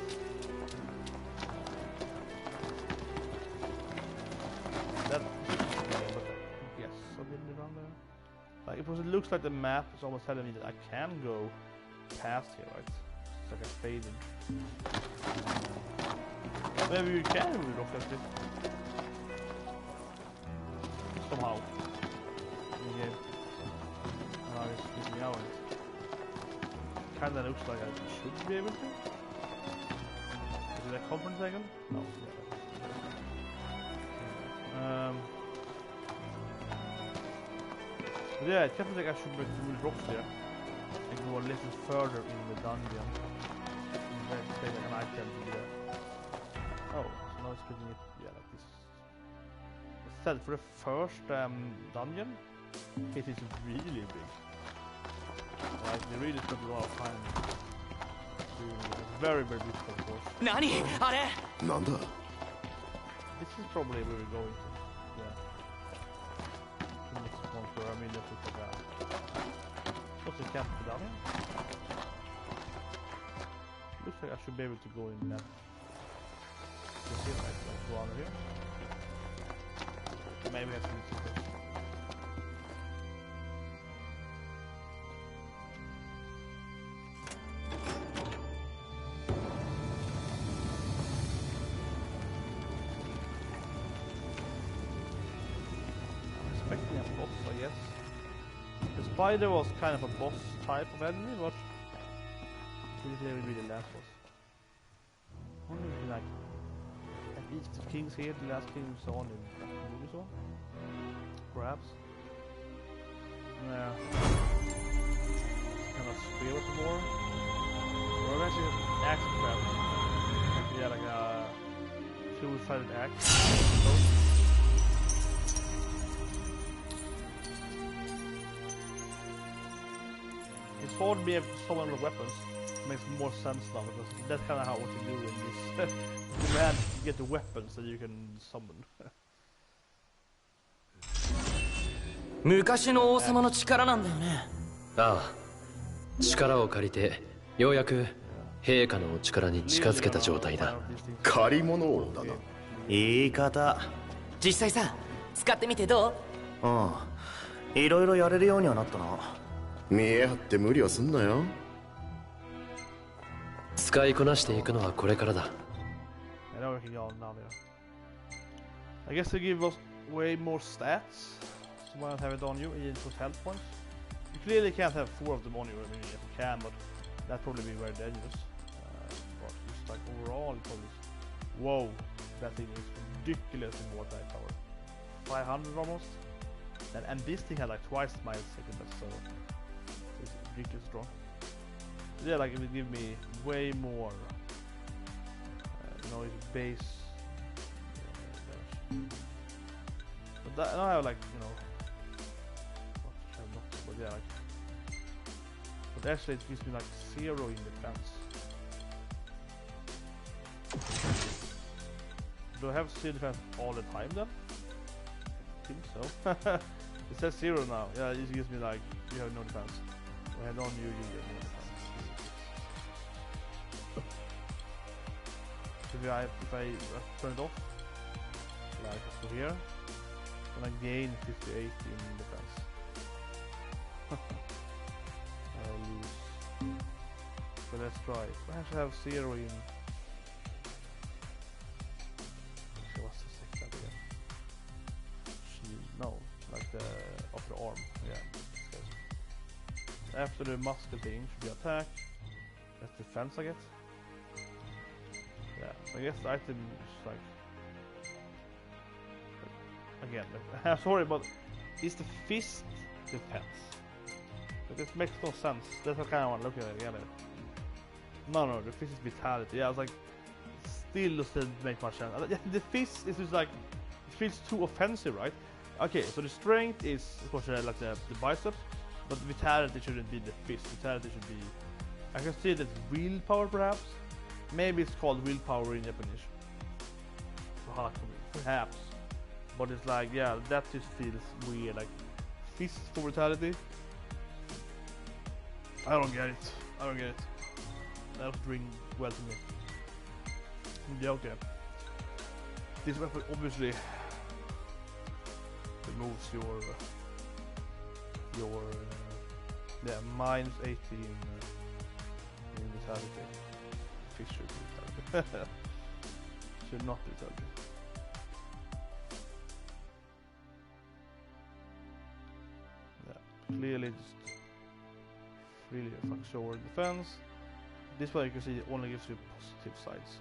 That yes, I've been around there. Like it looks like the map is almost telling me that I can go past here, right? It's like a fading. Maybe we can move off like this. Somehow. In the game. Oh, it's missing out. Kinda looks like I should be able to. Is it a conference angle? No. But yeah, it kind of like I should make move rocks there and go a little further in the dungeon. And then take like an item to there. Oh, so now it's putting it, yeah, like this. Instead, for the first dungeon, it is really big. Like, they really spent a lot of time doing it. It's very, very difficult, of course. Nani? Are? Nanda? This is probably where we're going to. Yeah. To next conquer, I mean, that looks like that. What's the camp down here? Looks like I should be able to go in that. Let's go under here. Maybe I have to do this first. I'm expecting a boss, I guess. The spider was kind of a boss type of enemy, but I think it will be the last boss. I wonder if like each of the kings here, the last king we saw in the movie, so perhaps. Yeah. Kind of spear with more. Or actually an axe perhaps. Yeah, like a two-sided axe. It's hard to be able to summon with weapons. Makes more sense now because that's kind of how what you do in this. You have to get the weapons that you can summon. 昔の王様の力なんだよね。ああ、力を借りてようやく陛下のお力に近づけた状態だ。借り物王だな。言い方。実際さ、使ってみてどう？うん。いろいろやれるようにはなったな。見え張って無理はすんなよ。使いこなしていくのはこれからだ。I guess they give us way more stats. So why not have it on you? It puts health points. You clearly can't have 4 of them on you. I mean, if you can, but that'd probably be very dangerous. But just like overall, it probably is. Whoa, that thing is ridiculously more attack power. 500 almost. And this thing had like twice my second best, so it's ridiculously strong. Yeah, like it would give me way more, you know, it's base. But that, now I have like, you know, but yeah, like, but actually it gives me like 0 in defense. Do I have 0 defense all the time then? I think so. It says 0 now. Yeah, it gives me like, you have no defense. When I don't use you get no defense. So if I turn it off, like so here, then I gain 58 in defense. I lose. So let's try. I should have 0 in. Okay, what's the second again? Shield. No, like the upper arm. Yeah. After the muscle thing should be attack. That's defense, I guess. Yeah, so I guess the item is like again. Like, sorry, but is the fist defense? But this makes no sense. That's what I kind of want to look at it again. No, the fist is vitality. Yeah, I was like, still doesn't make much sense. The fist is just like, it feels too offensive, right? Okay, so the strength is of course like the biceps, but the vitality shouldn't be the fist. Vitality should be, I can see that willpower perhaps. Maybe it's called willpower in Japanese. Perhaps. But it's like, yeah, that just feels weird. Like, fist for vitality? I don't get it. That doesn't ring well to me. Yeah, okay. This weapon obviously removes your yeah, minus 18 in vitality. Fish should be vitality. Should not be vitality. Yeah, clearly just really fucks over defense. This way you can see it only gives you positive sides.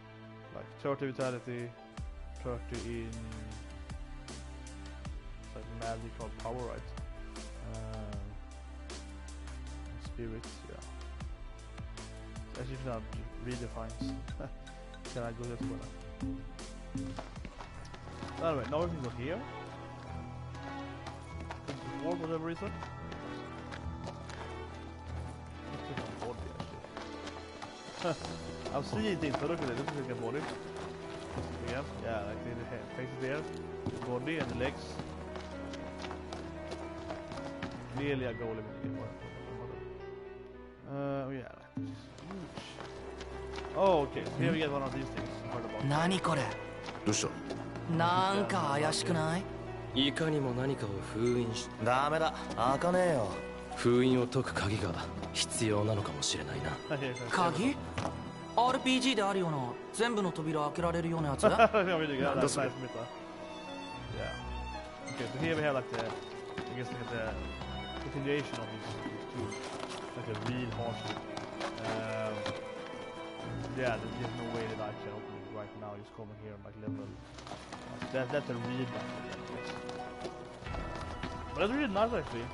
Like 30 vitality, 30 in it's like magical power, right? Spirit, yeah. As if that redefines. Can I go this way? Anyway, now we can go here. For whatever reason. I've seen things, so look at it. This is like a body. Again, yeah, like the face is there, body and the legs. Clearly a goal in the game. Yeah, huge. Oh, okay. So here we get one of these things. Nani kore? どうした？なんか怪しくない？いかにも何かを封印し。ダメだ、開かねえよ。封印を解く鍵が必要なのかもしれないな。鍵？ RPG であるような全部の扉開けられるようなやつ？ なんだそれ？ Yeah. Okay, so here we have like the, I guess like the continuation of these two, like a real harsh. Yeah, there's no way that I can open it right now. Just coming here and like level. That's a real battle. But that's really nice actually.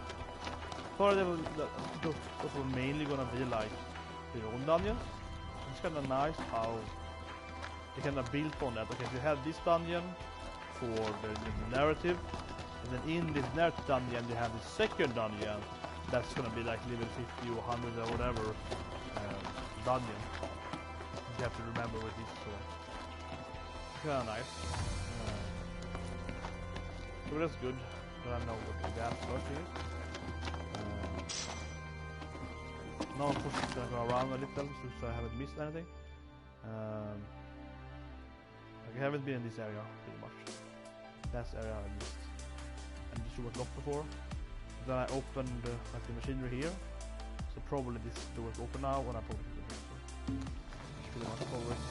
Thought those were mainly gonna be like their own dungeons. It's kind of nice how they kind of built on that. Okay, so you have this dungeon for the narrative, and then in this narrative dungeon you have the second dungeon that's gonna be like level 50 or 100 or whatever dungeon. You have to remember what it is, so it's kind of nice. So that's good. But I know what the gas searching is. Now of course it's gonna go around a little so I haven't missed anything. Like I haven't been in this area pretty much. That's the area I missed. And this door was locked before. Then I opened like the machinery here. So probably this door is open now when I probably did it. So pretty much cover it.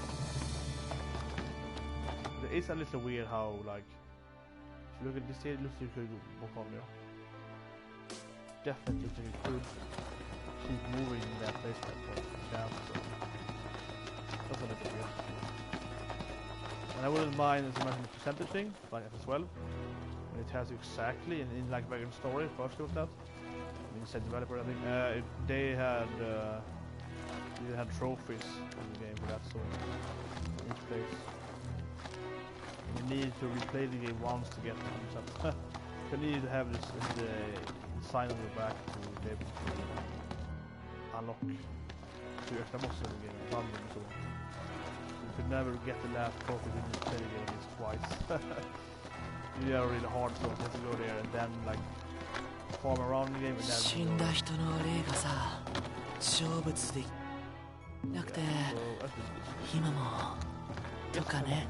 It is a little weird how like if you look at this here, it looks like you could walk on there. Definitely looks like it could keep moving in that place that down, so that's a little weird. And I wouldn't mind as much as the percentage thing, like as well. It has exactly in like Vagrant Story. First it was that. In Set Developer, I think they had trophies in the game for that. So in each place, you need to replay the game once to get 100%. You need to have this the sign on your back to be able to unlock 2 extra bosses in the game, dungeon and so on. So you could never get the last trophy when you play the game twice. You are really hard, so you have to go there and then like farm around the game and then. 死んだ人の霊がさ、成仏できなくて、今もとかね。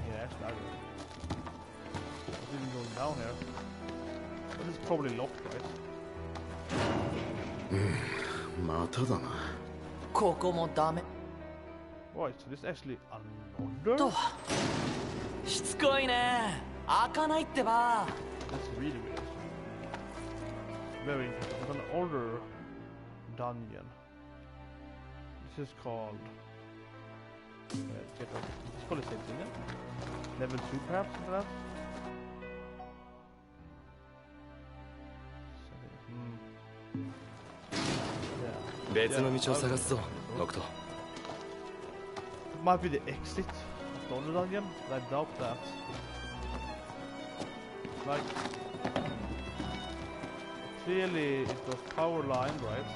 Didn't go down here. But it's probably locked, right? まただな。ここもダメ。Right, so this is actually another. と、しつこいね。開かないってば。That's really weird. Very interesting. It's an older dungeon. This is called. It's called the same thing, yeah? Level 2 perhaps, something like that? 別の道を探すぞ、ノクト。It might be the exit of the older dungeon, but I doubt that. Like, clearly it was power line, right?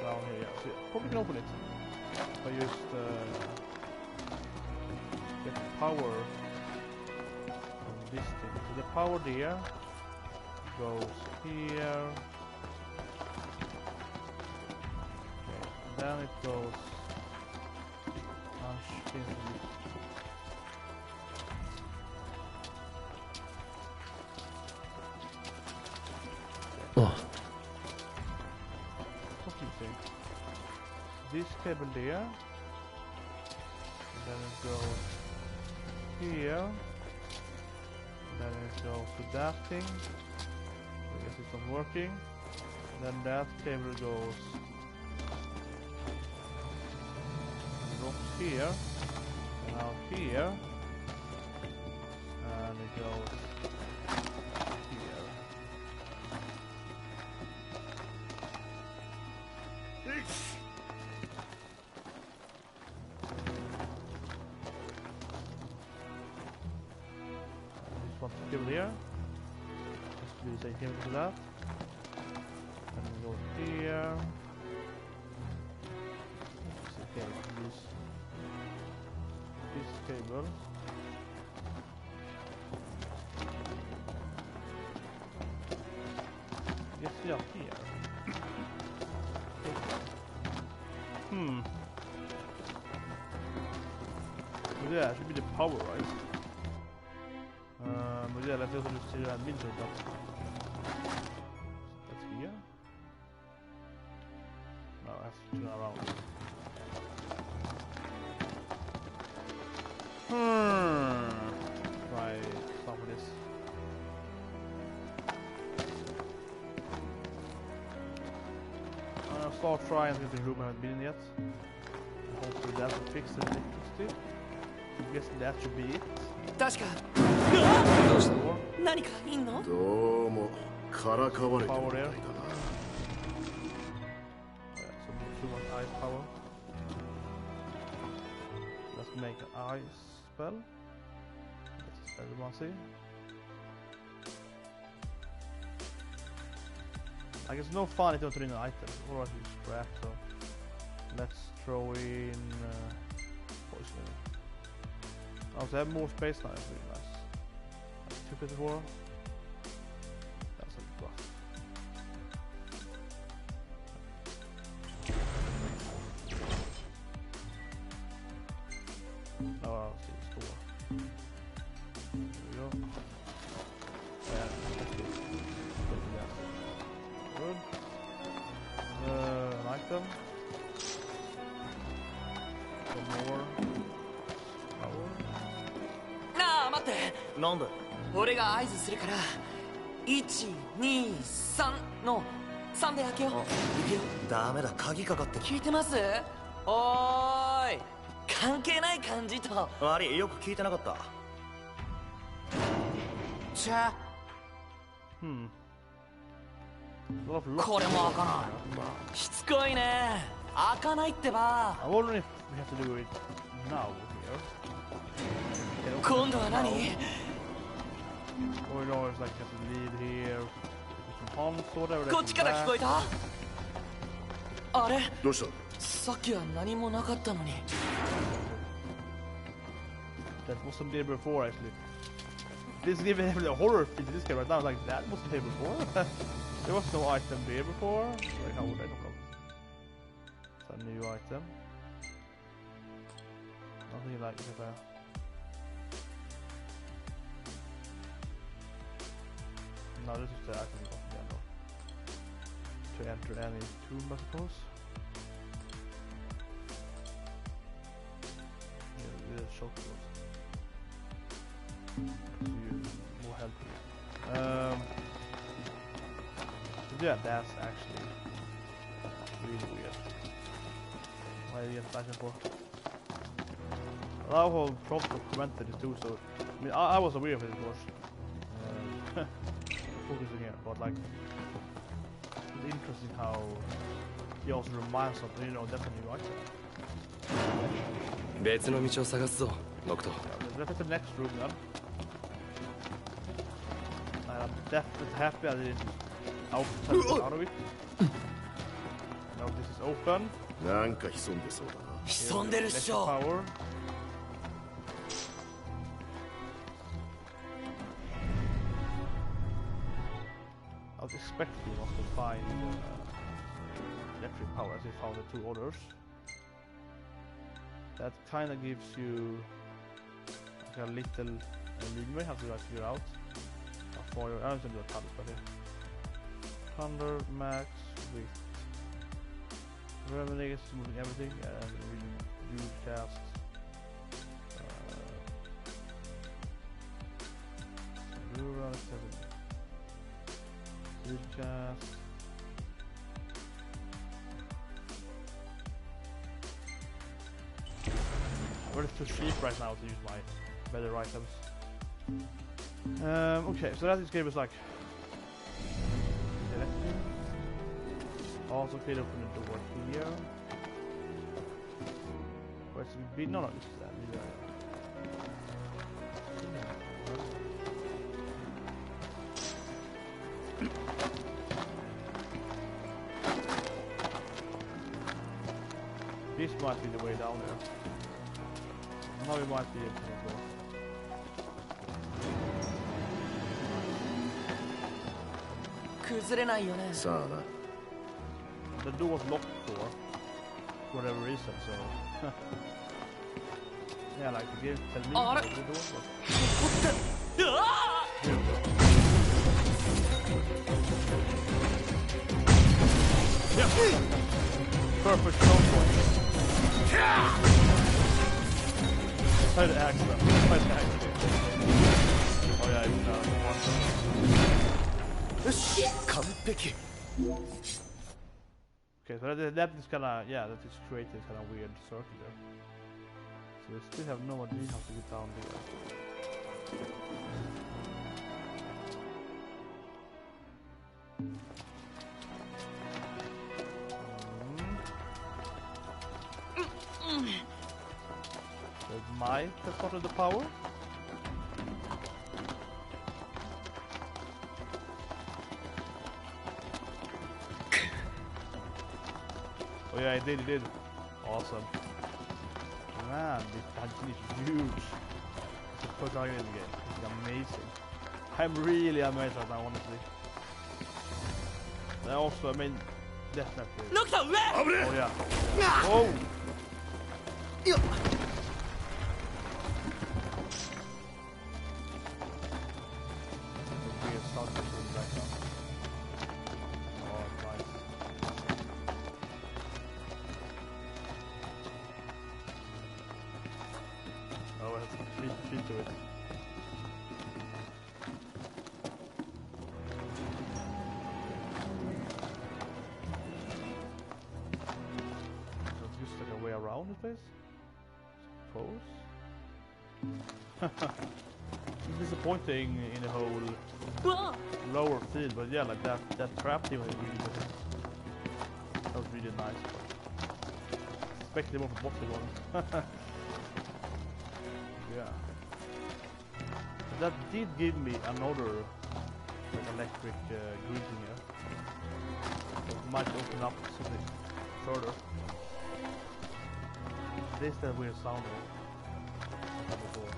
Down here, yeah. So probably can open it. If I just get the power from this thing. So the power there goes here. Okay, then it goes. This cable there, and then it goes here, then it goes to that thing. I guess it's not working. Then that cable goes here, and out here, and it goes here. Cable here. Just to be the same cable to that. And we go here. Okay, this cable. Yes, yeah, here. But yeah, it should be the power, right? But yeah, let's also just see that winter that's here. No, I have to turn around. Try some of this. I'll start trying to get the room I haven't been in yet. Hopefully that will fix the electricity. I guess that should be it. 確か。何かいんの？どうもからかわれてるみたいだな。Ice power. Let's make an ice spell. Let's everyone see. I guess no fun if you don't throw in an item, or you scrap. So let's throw in poison. Oh, so I have more space now. That's really nice. That's 254. That's a buff. Oh, I'll see the store. There we go. Yeah, that's good. Good. An item. Some more. Power. なあ待って。なんだ。俺が合図するから。1、2、3の3で開けよう。行くよ。ダメだ。鍵かかってる。聞いてます？おーい。関係ない感じと。悪い。よく聞いてなかった。じゃあこれも開かない。しつこいね。開かないってば。I wonder if we have to do it now here. 今度は何 Or no, it's like you have to lead here. With some pumps or whatever. こっちから聞こえた？あれ？どうした？さっきは何もなかったのに。That wasn't there before actually. This is even having a horror feel to this game right now. Like that wasn't there before. There was no item there before. Like how would I look up? It's a new item. Nothing like it there. No, this is the item we got again though. To enter any tomb, I suppose. Yeah, the shotgun. More help. Yeah, that's actually really weird. Why did you get flashing for? A lot of Trump commented it too, so I mean I was aware of it of course. Focusing here, but like it's interesting how he also reminds us of, you know, definitely right there. 別の道を探すぞ、ノクト。Let's get to the next room then. I'm definitely happy I didn't out of it. Now this is open. なんか潜んでそうだな。潜んでるっしょ。 Power. I was expecting us to find electric power as we found the two others. That kind of gives you like a little leeway how to figure out how far you're. I don't know the colors, but here. Thunder max with Remedies moving everything and huge cast. Huge cast. I'm really too cheap right now to use my better items. Okay, so that this game is like also could open the door here. Where's the big? No, this is that. This might be the way down there. Now we might be able to go. 崩れないよね。さあな。 The door was locked for whatever reason, so yeah, like the game tell me the door was locked. Yeah. Perfect stone point. Try to axe them. Try to axe them. Oh yeah, it's okay, so that is kinda, yeah, that is created kind of weird circle there. So we still have no idea how to get down there. So it might have started the power. Oh yeah, it did. Awesome. Man, this is huge. It's the first target in the game. It's amazing. I'm really amazed right now, honestly. And also, I mean, definitely. Look the way! Oh yeah. Oh! Weird sound right now. Oh, nice. Oh, it has a feet to it. So it's just like a way around the place? Suppose? disappointing in the whole lower field, but yeah, like that trap team was really good. That was really nice. Especially more for boxing ones. Yeah. That did give me another like, electric greeting here. So it might open up something further. This that weird sound before.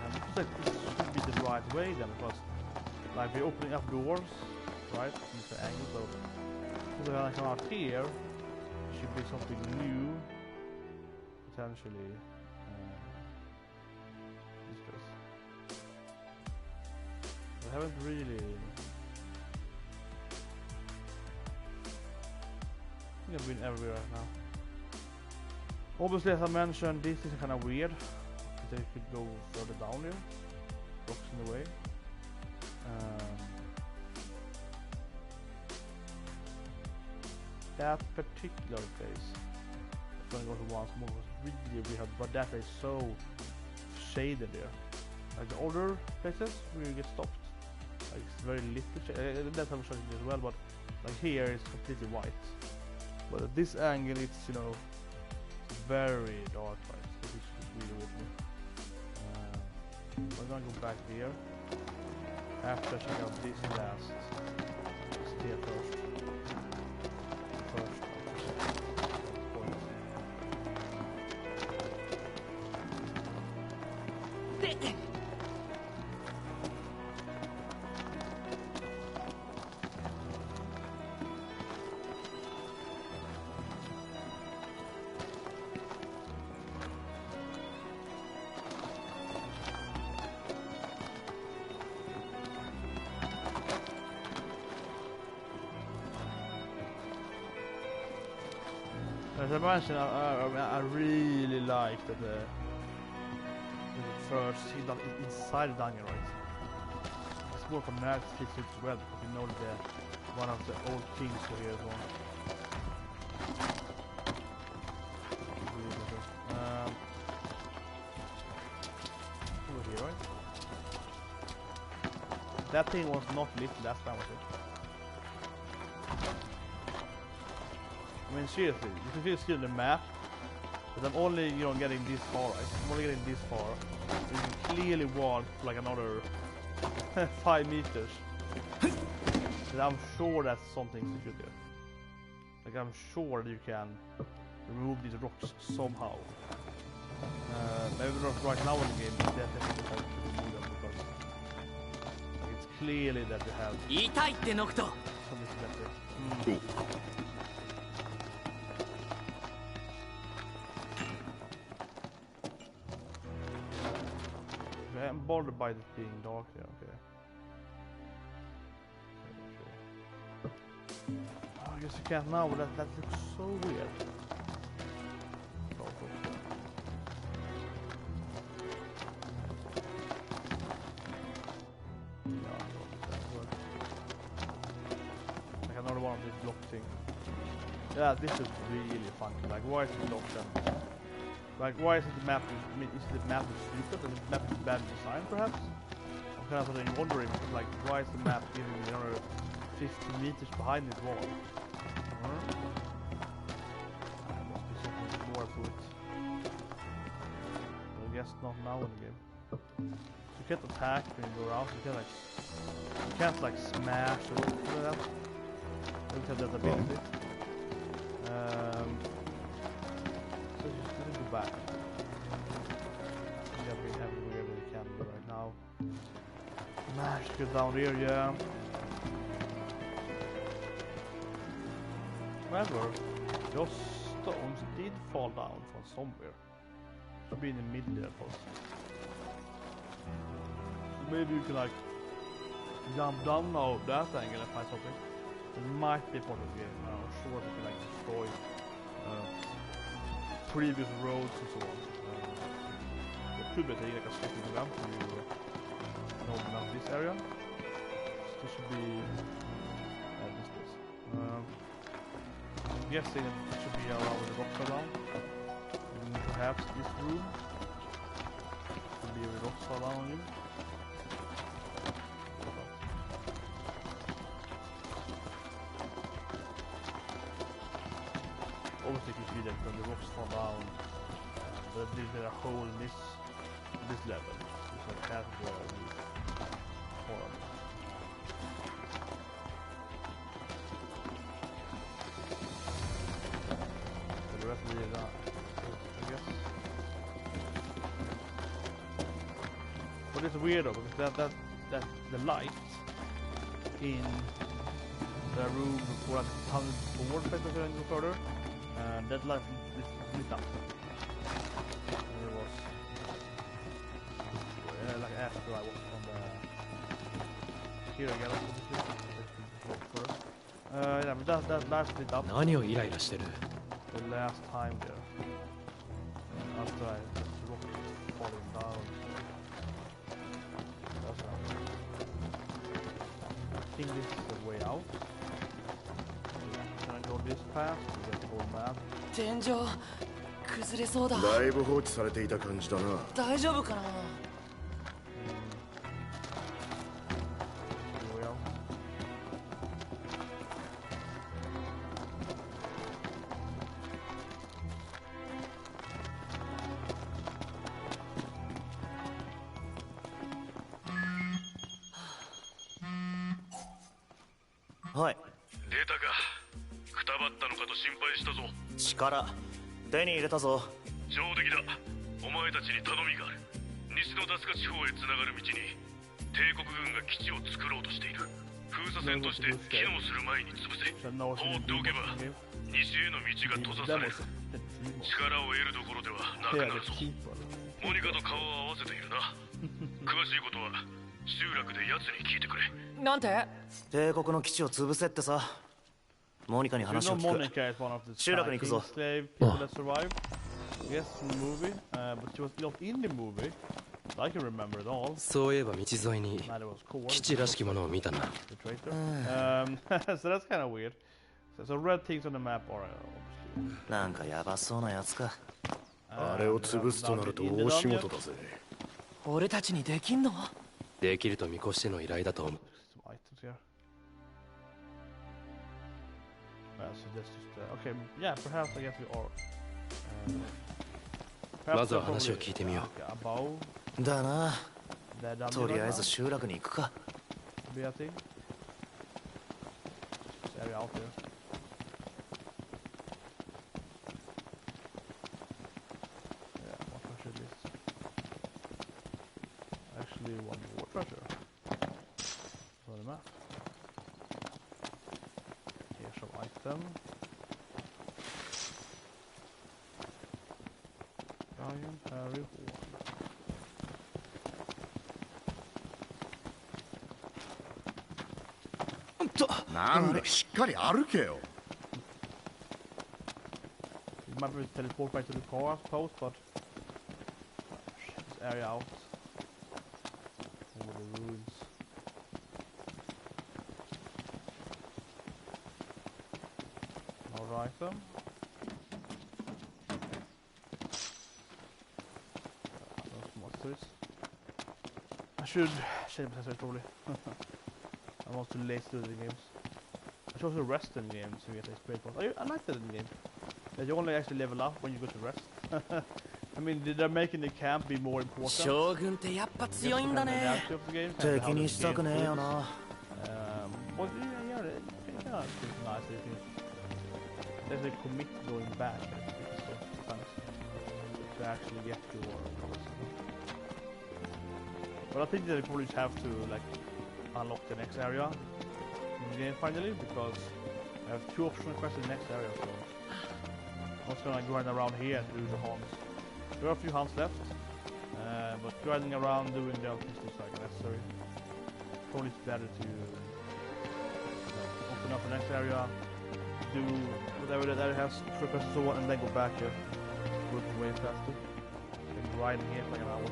And it looks like this should be the right way then, because like we're opening up doors, right? From this angle, so when I come out here, it should be something new, potentially. This place. I haven't really. I think I've been everywhere right now. Obviously, as I mentioned, this is kind of weird. They could go further down here. Rocks in the way. That particular place, I'm gonna go to once more, was really weird, but that is so shaded there. Like the older places, where you get stopped, like it's very little. That's how I'm showing it as well, but like here it's completely white. But at this angle, it's very dark light, so this is really weird to me. We're gonna go back here after checking out this last stair first. As I mentioned, I really like that the first scene inside the dungeon, right? It's more from that fits it well, because you know that one of the old kings were here as well. Over here, right? That thing was not lit last time, was it? I mean, seriously, you can see the map, but I'm only, getting this far, right? I'm only getting this far. So you can clearly walk like another 5 meters. And I'm sure that's something secret there. Like, I'm sure that you can remove these rocks somehow. Maybe not right now in the game, but definitely how to remove them, because like, it's clearly that you have something better. I'm bothered by it being dark there, okay. Oh, I guess you can't now, but that looks so weird. Like another one of these block things. Yeah, this is really funky. Like, why is it blocked then? Like, why is it the map? I mean, is the map stupid? Is the map bad design, perhaps? I'm kind of wondering, like, why is the map giving me another 50 meters behind this wall? There must be something more to it. But I guess not now in the game. So you can't attack when you go around. You can't like smash or something like that. I don't have that ability. So just let me go back. Yeah, we have wherever we can do right now. Smash, go down here, yeah. However, those stones did fall down from somewhere. Should be in the middle there, possibly. So maybe you can like jump down now that angle and find something. It might be part of the game. I'm not sure if you can like destroy previous roads and so on. It could be taking like a second event to open up this area. So this should be this. I'm guessing it should be around where the rocks are down. And perhaps this room should be where the rocks are down on you. obviously you can see that when the rocks fall down, but there's a hole in this level. It's like half the fall. The rest of it is I guess. But it's weird though, because that the light in the room before I come forward basically and go further, and that light is lit up. And it was like after I was on the here again. Yeah, but that light lit up. 何をイライラしてる The last time there, after I the rock falling down. I think this is the way out. Can I go this path? We get the whole map. 天井崩れそうだ。だいぶ放置されていた感じだな。大丈夫かな。The way out. はい。出たか。くたばったのかと心配したぞ。力手に入れたぞ。上出来だ。お前たちに頼みがある。西のダスカ地方へ繋がる道に帝国軍が基地を作ろうとしている。封鎖線として機能する前に潰せ。放っておけば西への道が閉ざされる。力を得るどころではなくなるぞ。モニカと顔を合わせているな。詳しいことは集落で奴に聞いてくれ。なんて？帝国の基地を潰せってさ。モニカに話を聞く。集落に行くぞ。Yes, from the movie, but she was not in the movie. I can remember it all. そういえば道沿いに基地らしきものを見たな。So that's kind of weird. So red things on the map are obviously. なんかヤバそうなやつか。あれを潰すとなると大仕事だぜ。俺たちにできんの？できると見越しての依頼だと思う。So this is okay, yeah, perhaps I guess we are. まずは話を聞いてみよう。だな。とりあえず集落に行くか。Actually, one more treasure. On the map. Here's some item. Giant Harry Horn. なんでしっかり歩けよ。You might be able to teleport back to the car, I suppose, but this area out. Over the ruins. More item. Those monsters. I should change my accessories probably. I'm also too late to do the games. I chose to rest in the game to get experience points. I like that in the game. That you only actually level up when you go to rest. I mean, they're making the camp be more important. 将軍ってやっぱ強いんだね。敵にしたくねえよな。But yeah, it's nice. There's a commit going back. It's so nice to actually get to war. But I think that they probably have to like unlock the next area in the game finally, because I have 2 optional quests in the next area, so I'm just gonna grind around here to do the hunts. There are a few hunts left, but grinding around doing the other things is like necessary. Probably it's better to open up the next area, do whatever that area has, quests and so on, and then go back here. Do it way faster. And grinding here for like an hour.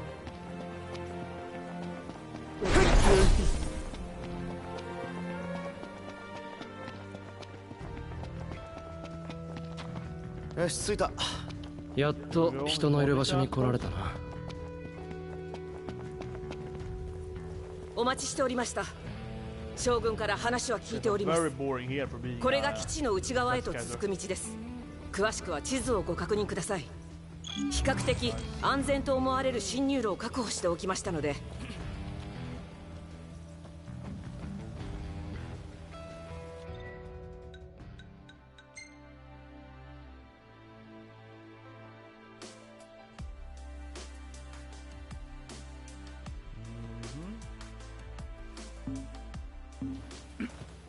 よし、着いた。やっと人のいる場所に来られたな。お待ちしておりました。将軍から話は聞いております。これが基地の内側へと続く道です。詳しくは地図をご確認ください。比較的安全と思われる侵入路を確保しておきましたので。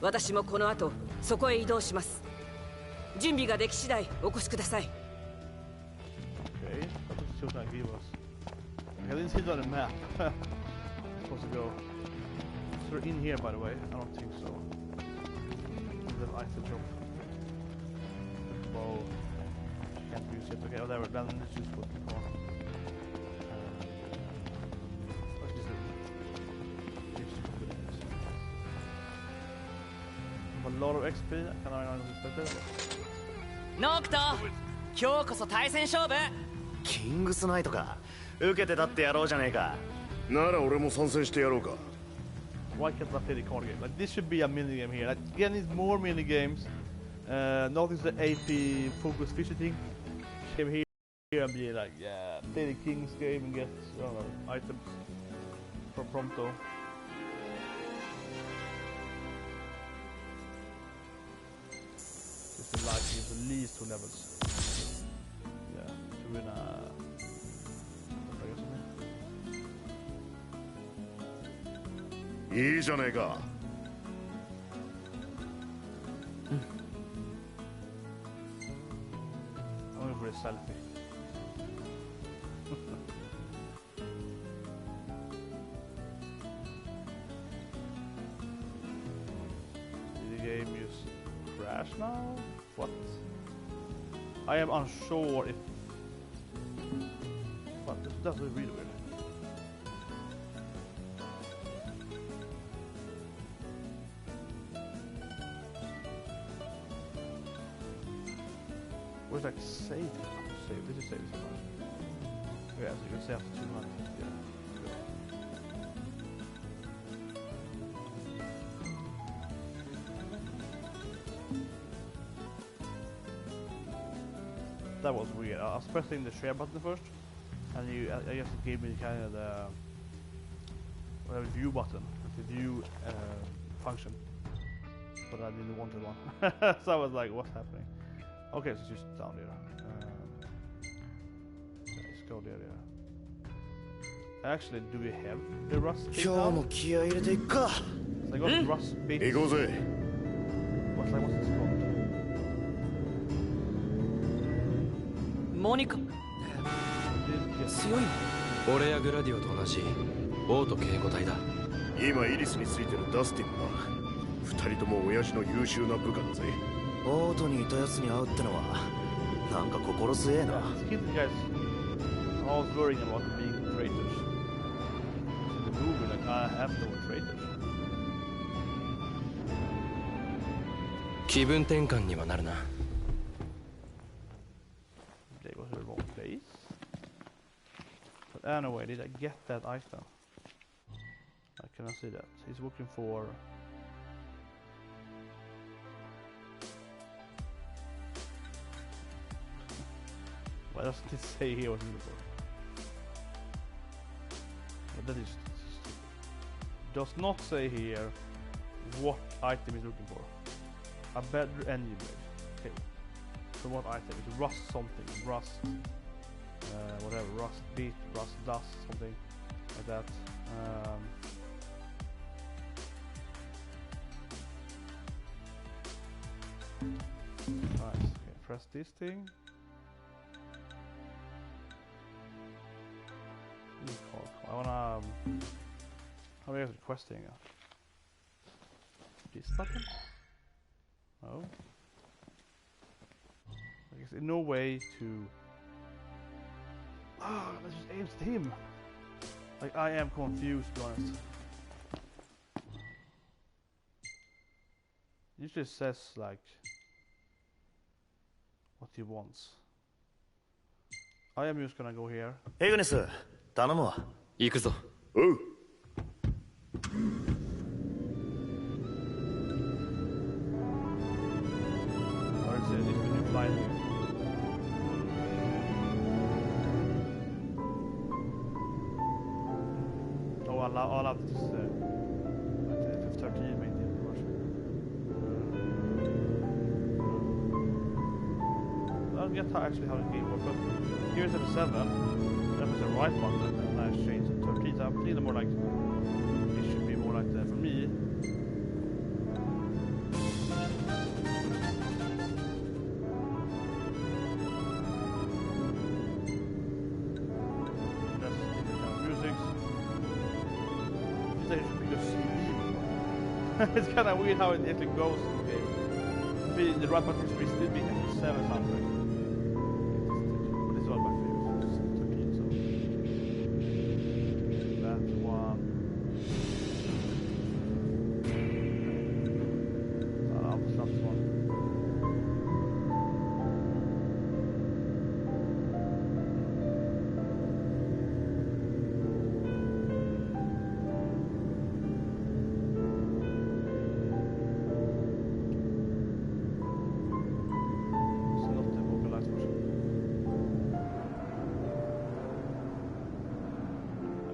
私もこの後そこへ移動します。準備ができ次第お越しください。Okay, that was still not give us. I didn't see it on the map. Supposed to go. So we're in here, by the way. I don't think so. The item shop. Bow. Can't use it. Okay, whatever. Then let's just put it on. What's this? A lot of XP. Can I not expect it? ノクト、今日こそ対戦勝負。キングスナイトか。受けてたってやろうじゃねえか。なら俺も参戦してやろうか。Why can't I play the card game? Like this should be a mini game here. Like again, it's more mini games. Notice the AP focus fidgeting. Came here and be like, yeah, play the King's game and get I don't know, items from Prompto. Just the light is at least 2 levels. Yeah, to win a. I いいじゃねえか。Only for a selfie. Did the game just crash now? What? I am unsure if. But that's really weird. Where's like save? Save. This is save this one. Yeah, so you can save after 200. Yeah. Good. That was weird. I was pressing the share button first, and I guess it gave me kind of the view button, the view function, but I didn't want one. So I was like, what's happening? Okay, so it's just down there. Let's go there. Actually, do we have the rust bit now? So I got the rust bit. What's this called? Monica. 強い。俺やグラディオと同じ王と警護隊だ。今イリスについてるダスティンは2人とも親父の優秀な部下だぜ。オートにいたやつに会うってのはなんか心強えな。Keep the guys always worrying about being traitors. In the movie, like I have no traitors. 気分転換にはなるな。They was the wrong place. But anyway, did I get that item? I cannot see that. He's looking for. Why doesn't it say here what he's looking for? But that is stupid. Does not say here what item he's looking for. A better engine blade. Okay. So what item? It's rust something. Rust. Whatever. Rust beat. Rust dust. Something like that. Nice. Okay. Press this thing. I wanna. How do I get requesting? This button? No. I guess in no way to. Ah, that just aims at him. Like I am confused, to be honest. It usually says like what he wants. I am just gonna go here. Hey, Ignis, 頼むわ。行くぞ。おう。Or is it new flight? love this 13 mainly version. I don't get actually how the game works, but here it's at 7, that was the right button, and I changed it to 13, so I'm thinking more like, it should be more like that for me. It's kind of weird how it actually goes in the game. The right button should still be F7 soundtrack. But it's one of my favorites. It's 13, so. That one. I'll stop this one.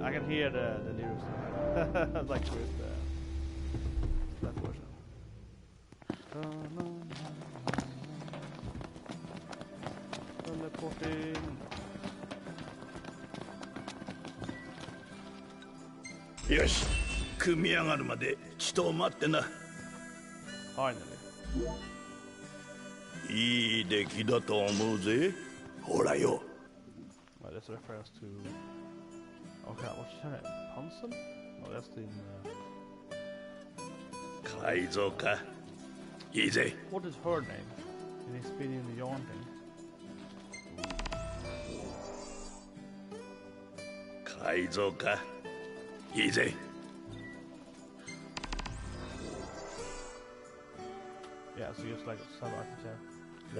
I can hear the lyrics like with that version. Teleporting. Yes, 組み上がるまでちと待ってな。Finally. いい出来だと思うぜ。ほらよ。Well, this refers to. Okay, what's her name? Hansen? No, that's in. 改造か。いいぜ。What is her name? Did he spin in the yarn thing? 改造か。いいぜ。Yeah, so just like some architect.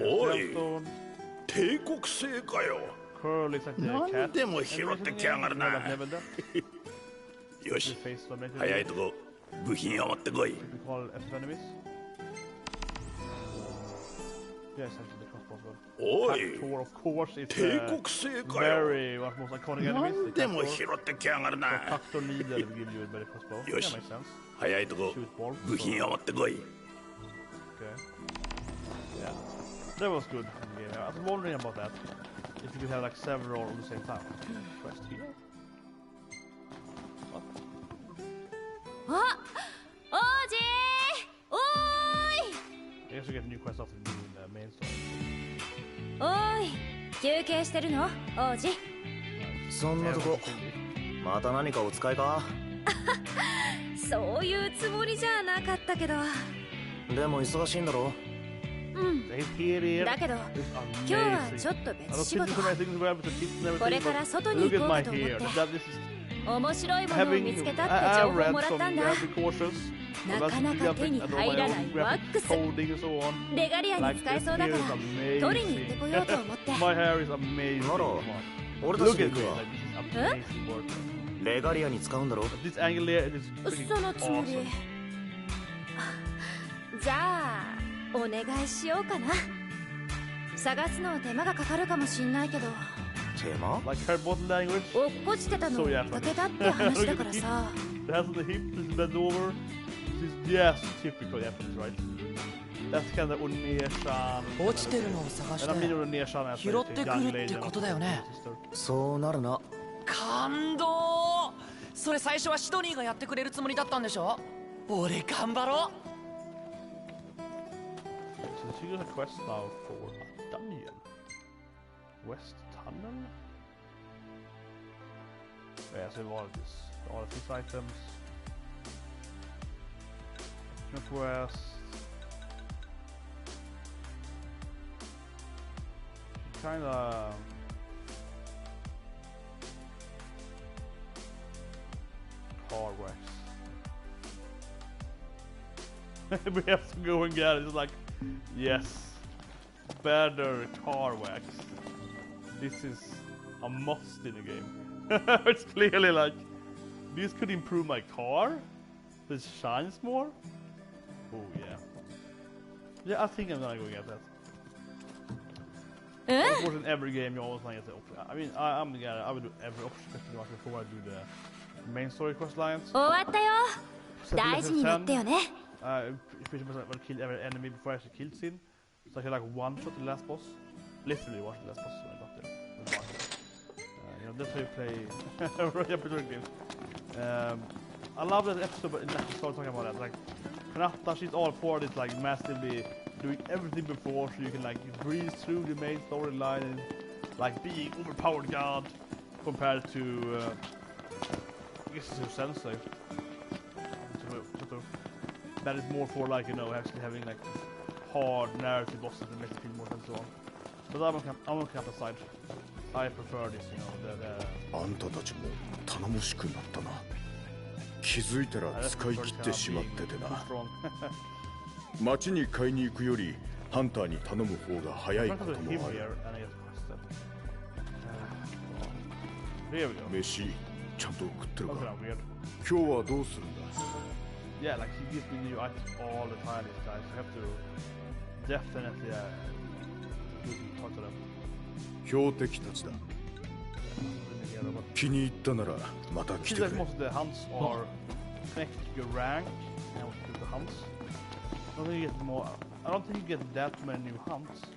おい。帝国製かよ。何でも拾ってきやがるな。よし、早いとこ部品を持ってこい。おい、帝国製かよ。何でも拾ってきやがるな。よし、早いとこ部品を持ってこい。That was good. Yeah, I was wondering about that. If you could have like several at the same time. Quest here. What? Ah! Oji! Oi! I guess we get a new quest after the main story. Oi! 休憩してるの？王子。そんなとこ。また何かお使いか？そういうつもりじゃなかったけど。でも忙しいんだろ？うん。だけど今日はちょっと別仕事。これから外に行こうかと思って。面白いものを見つけたって情報もらったんだ。なかなか手に入らないワックス。レガリアに使えそうだから取りに行ってこようと思って。なら俺たちで行くわ。レガリアに使うんだろ？そのつもり。じゃあお願いしようかな。探すの手間がかかるかもしんないけど。手間？落っこちてたのを見かけたって話だからさ。落ちてるのを探して拾ってくるってことだよね。そうなるな。感動。それ最初はシドニーがやってくれるつもりだったんでしょ？俺頑張ろう。So she got a quest now for a dungeon. West Tunnel? Yeah, so all of these items. Northwest. Kinda car wax. We have to go and get it. It's like, yes, better car wax. This is a must in the game. It's clearly like, this could improve my car. This shines more. Oh yeah. Yeah, I think I'm gonna go get that. Of course, in every game you always want to get the option. I mean, I'm the guy. I would do every option before I do the main story quest lines. 終わったよ。大事になってよね。Especially when I kill every enemy before I actually killed Sin. So I can like one shot the last boss. Literally one shot the last boss when I got there. You know, that's how you play Royal Patrol games. I love that episode, but that started talking about that. Like, Kanata, she's all for this, like, massively doing everything before, so you can like breeze through the main storyline and like being overpowered god compared to I guess it's your sensei. That is more for like, you know, actually having like hard narrative bosses that make it feel more and so on. But I'm on Kanata's side. I prefer this, you know, the あんたたちも頼もしくなったな。気づいたら使い切ってしまっててな。町に買いに行くよりハンターに頼む方が早いこともある。飯ちゃんと食ってるか。今日はどうするんだ。Yeah, like he gives me new items all the time, these guys. I have to definitely talk to them. 標的たちだ。気に入ったならまた来てくれ。Most of the hunts are connected to your rank and to the hunts. I don't think you get more. I don't think you get that many new hunts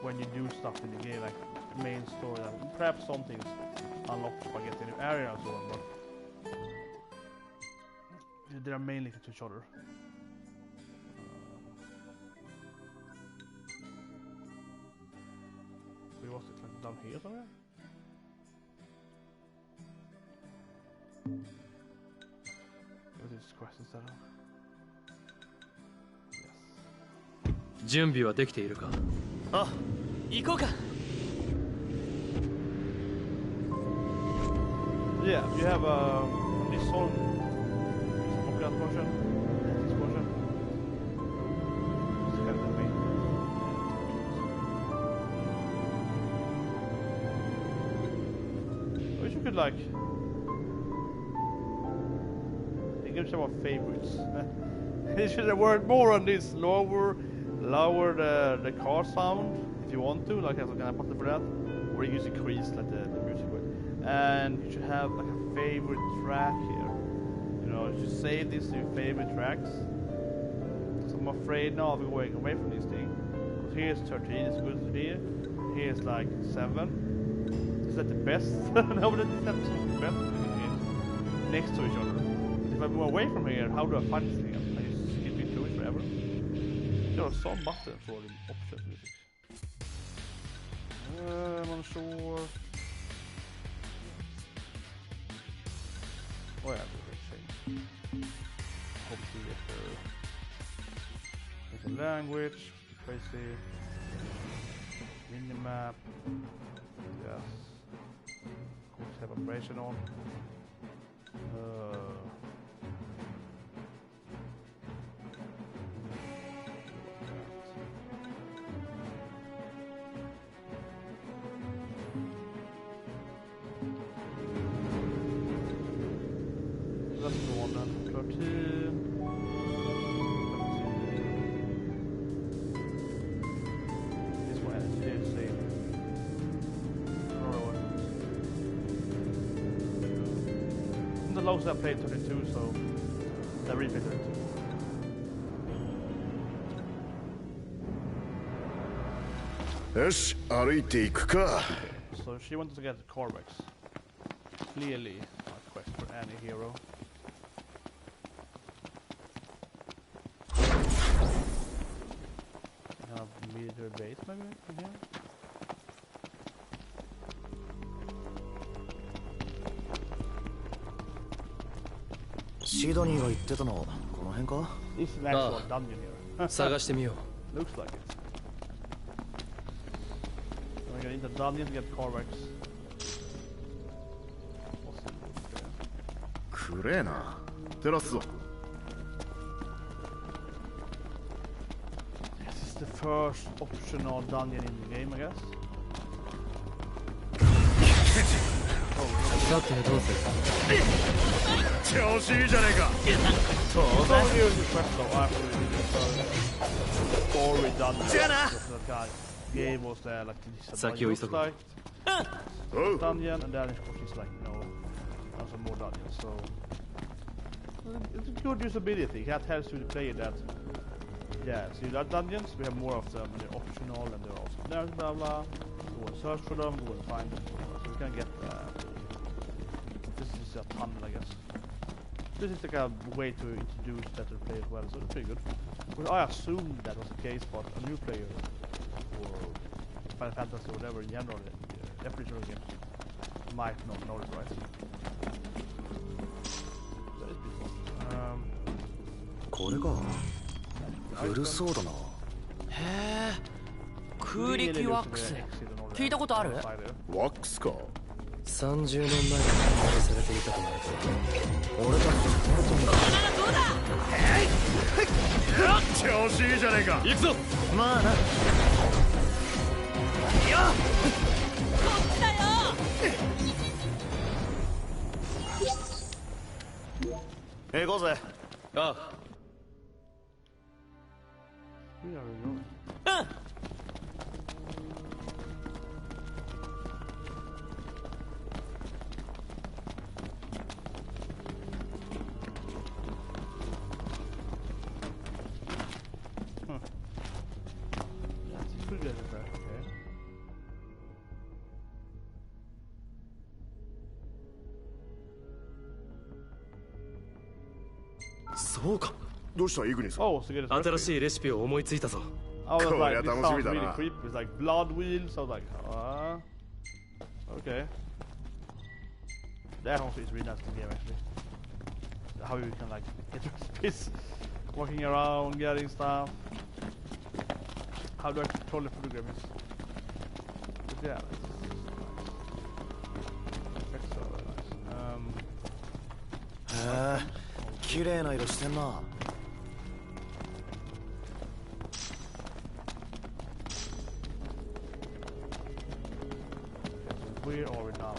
when you do stuff in the game, like main story. Perhaps some things unlocked by getting a new area and so on, but they are mainly to each other. Where was it? Like down here somewhere? What is this quest instead of? 準備はできているか。あ、行こうか。Yeah, you have this song, popular version, this version. It's kind of main. I wish you could like. Think of some of favorites. You should have worked more on this. Lower the car sound if you want to, like as a kind of button for that, or you use increase like the music with. And you should have like a favorite track here. You know, you should save these to your favorite tracks. So I'm afraid now I'll be going away from this thing. Because here's 13, it's good to here. Here's like 7. Is that the best? No, but that's the best next to each other. If I move away from here, how do I find this thing? I just keep it doing forever. There are some buttons for the options music. I'm unsure. Oh yeah, change. Hope to get the language, crazy. Minimap. Yes. Of course have vibration on. That's the one then. 13. This one is the same. The lowest I played 32, so I replayed 32. Yes, 歩いていくか。 So she wanted to get the Corvex. Clearly not a quest for any hero. Military base maybe in here? Sidney が言ってたのこの辺か? This is an actual dungeon here. 探してみよう。 Looks like it. I'm gonna get into the dungeon to get Corvex. くれえな。照らすぞ。 This is the first optional dungeon in the game, I guess. さてどうする？調子いいじゃねえか。そうだ。Story dungeon. じゃあな。Game was there like this. 先を急ぐ。Dungeon and then of course it's like some more dungeons. So it's a good usability. That helps you to play that. Yeah, so you got dungeons. We have more of them. They're optional and they're also there. Blah blah. Go and search for them. Go and find them. So we can get. This is a tunnel, I guess. This is like a way to introduce that to play as well, so it's pretty good. Well, I assumed that was the case, but a new player or Final Fantasy or whatever in general, every sort of game might not know it, right? That is pretty fun. これか。古そうだな。へえ。空力ワックス。聞いたことある？ワックスか。30年前に販売されていたとなると俺たちとタルトにこんなのどうだ。調子いいじゃねえか。行くぞ。まあな。よっこっちだよ。行こうぜ。ああ。うん。そうか。どうしたイグニス？新しいレシピを思いついたぞ。これは楽しみだな。It's like blood wheels. I was like, okay. That also is really nice to game actually. How you can like get recipes, walking around, getting stuff. How do I control the program is? But yeah, it's so nice. 綺麗な色してんな。Where are we now?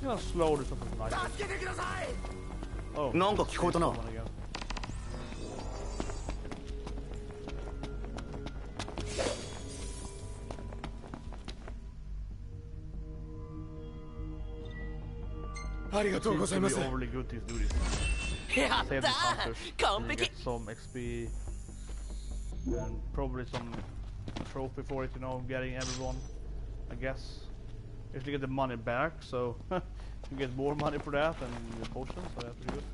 Gonna slow this up a nice. Oh, なんか聞こえたな。ありがとうございます。やったー、完璧。Some XP and probably some trophy for it, you know, getting everyone, I guess. If you get the money back, so you get more money for that and the potions, so that's pretty good.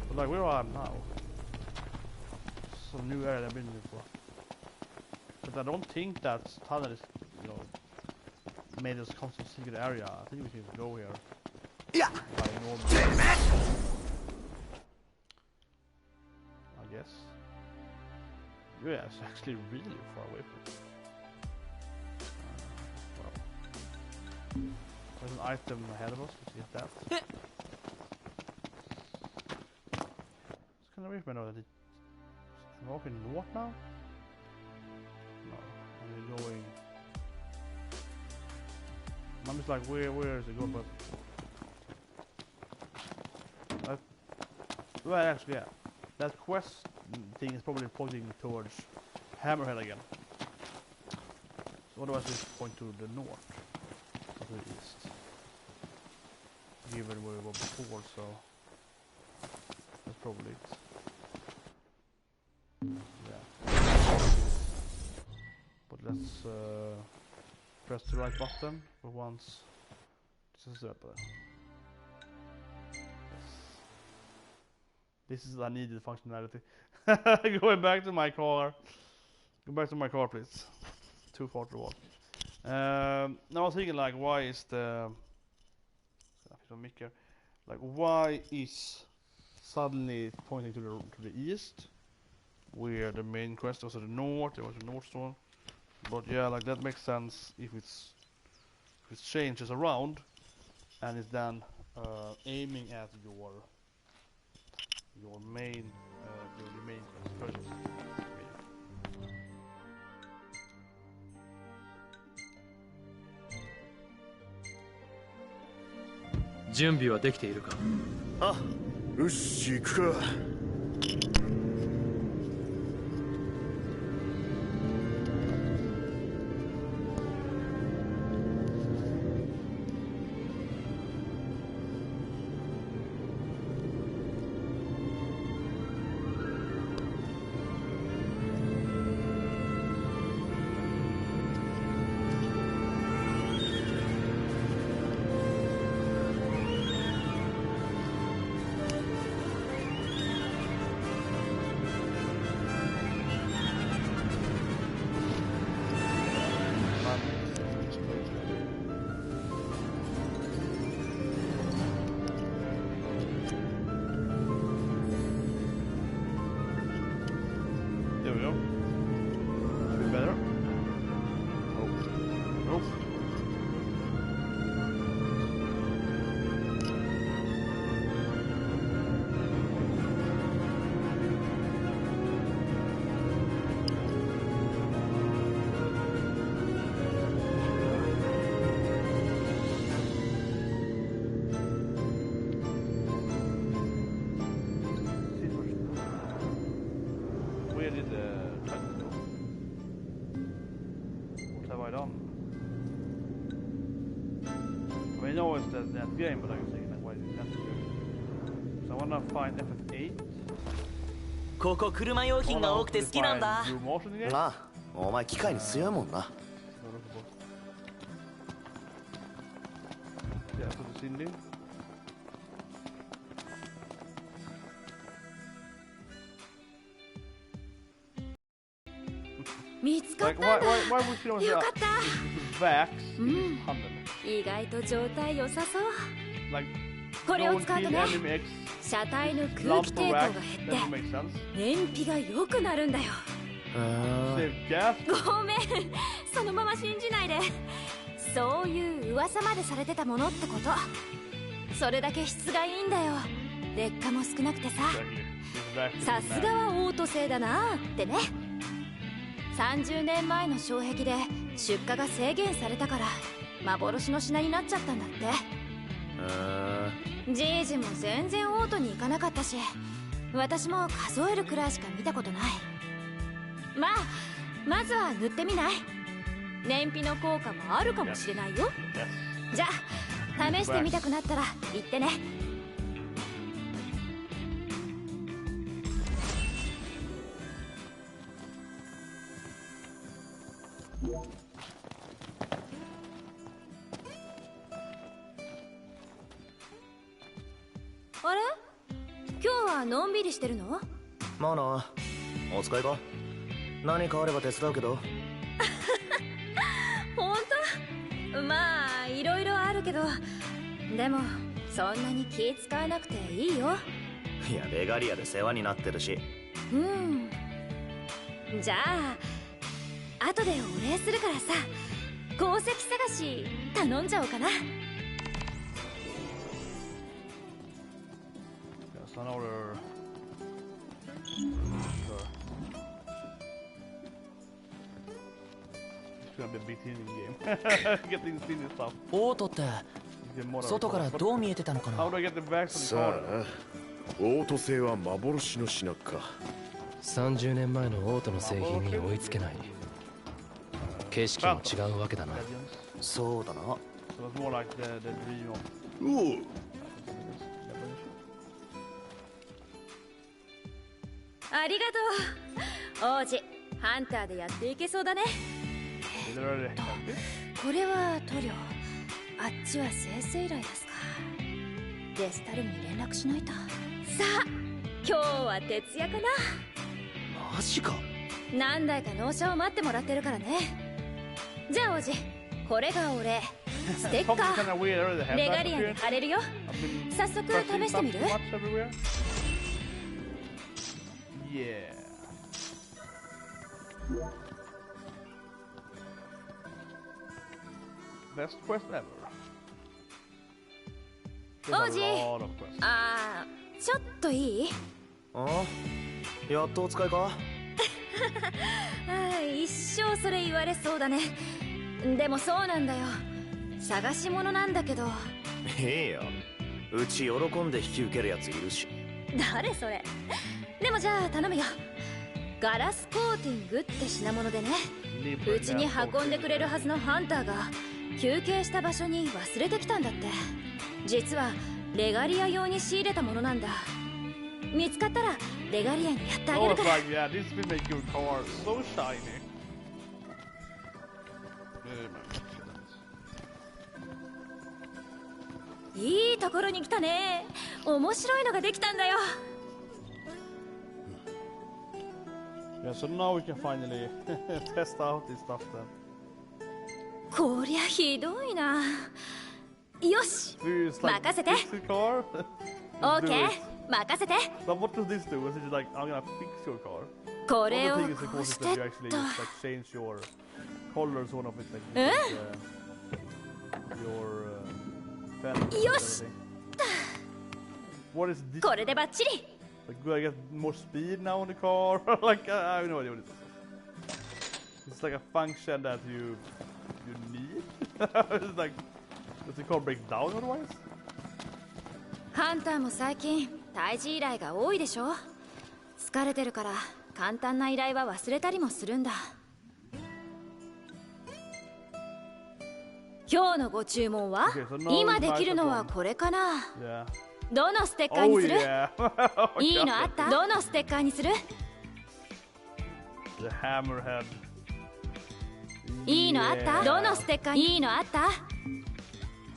But like, where I am now? Some new area I've been in before. But I don't think that tunnel is, you know, made us come to a secret area. I think we can go here. Yeah. By normal. I guess. Yeah, it's actually really far away from it. There's an item ahead of us. Let's get that. It's kind of weird, but no, that I'm walking north now. No, I'm going. I'm just like, where is it going? But well, actually, yeah, that quest thing is probably pointing towards Hammerhead again. So otherwise, it's point to the north, or to the east. Given where we were before, so that's probably it. Yeah. But let's press the right button for once. This is up. Yes. This is I needed functionality. Going back to my car. Go back to my car, please. Too far to walk. Now I was thinking, like, why is the like, why is suddenly pointing to the east, where the main quest was to the north? There was a north storm. But yeah, like, that makes sense if it changes around and it's then aiming at your main quest. 準備はできているか？あ、よし行くか。That game, but I can see like why it's necessary. So I wanna find FF8. ここ車用品が多くて好きなんだ。ああ、お前機械に強いもんな。Yeah, so the scene. 見つかったんだ。よかった。意外と状態良さそう。これを使うとね、車体の空気抵抗が減って燃費が良くなるんだよ。ごめん、そのまま信じないで。そういう噂までされてたものってこと。それだけ質がいいんだよ。劣化も少なくてさ。さすがはオート製だなーってね。30年前の障壁で出荷が制限されたから幻の品になっちゃったんだって。じいじも全然オートに行かなかったし、私も数えるくらいしか見たことない。まずは塗ってみない？燃費の効果もあるかもしれないよ。じゃあ試してみたくなったら言ってね。あれ？今日はのんびりしてるの？まあな、お使いか？何かあれば手伝うけど。本当？まあいろいろあるけど、でもそんなに気使わなくていいよ。いや、レガリアで世話になってるし。じゃあ後でお礼するからさ、鉱石探し頼んじゃおうかな。オートって外からどう見えてたのかな。さあ、オート製は幻の品か。30年前のオートの製品に追いつけない。景色も違うわけだな。そうだな。おう。ありがとう王子。ハンターでやっていけそうだね。これは塗料、あっちは生成依頼ですか。デスタルムに連絡しないと。さあ今日は徹夜かな。マジか。何台か納車を待ってもらってるからね。じゃあ王子、これがお礼。ステッカーレガリアに貼れるよ。早速試してみる？Best quest ever. 王子、ちょっといい？やっとお使いか？一生それ言われそうだね。でもそうなんだよ。探し物なんだけど。いいよ。うち喜んで引き受けるやついるし。誰それ。でもじゃあ頼むよ。ガラスコーティングって品物でね、うちに運んでくれるはずのハンターが休憩した場所に忘れてきたんだって。実はレガリア用に仕入れたものなんだ。見つかったらレガリアにやってあげるから。いいところに来たね。面白いのができたんだよ。Yeah, so now we can finally test out this stuff then. こりゃひどいな。よし、任せて。オーケー、任せて。But what does this do? Is it just like I'm gonna fix your car? これをこうしてっと。Change your colors, one of it, like your fender. よし。What is this? これでバッチリ。Like, do I get more speed now on the car? Like, I have no idea what it is. It's like a function that you need. It's like, does the car break down otherwise? ハンターも最近退治依頼が多いでしょ。疲れてるから簡単な依頼は忘れたりもするんだ。今日のご注文は、今できるのはこれかな。どのステッカーにする？いいのあった？どのステッカーにする？いいのあった？どのステッカー？いいのあった？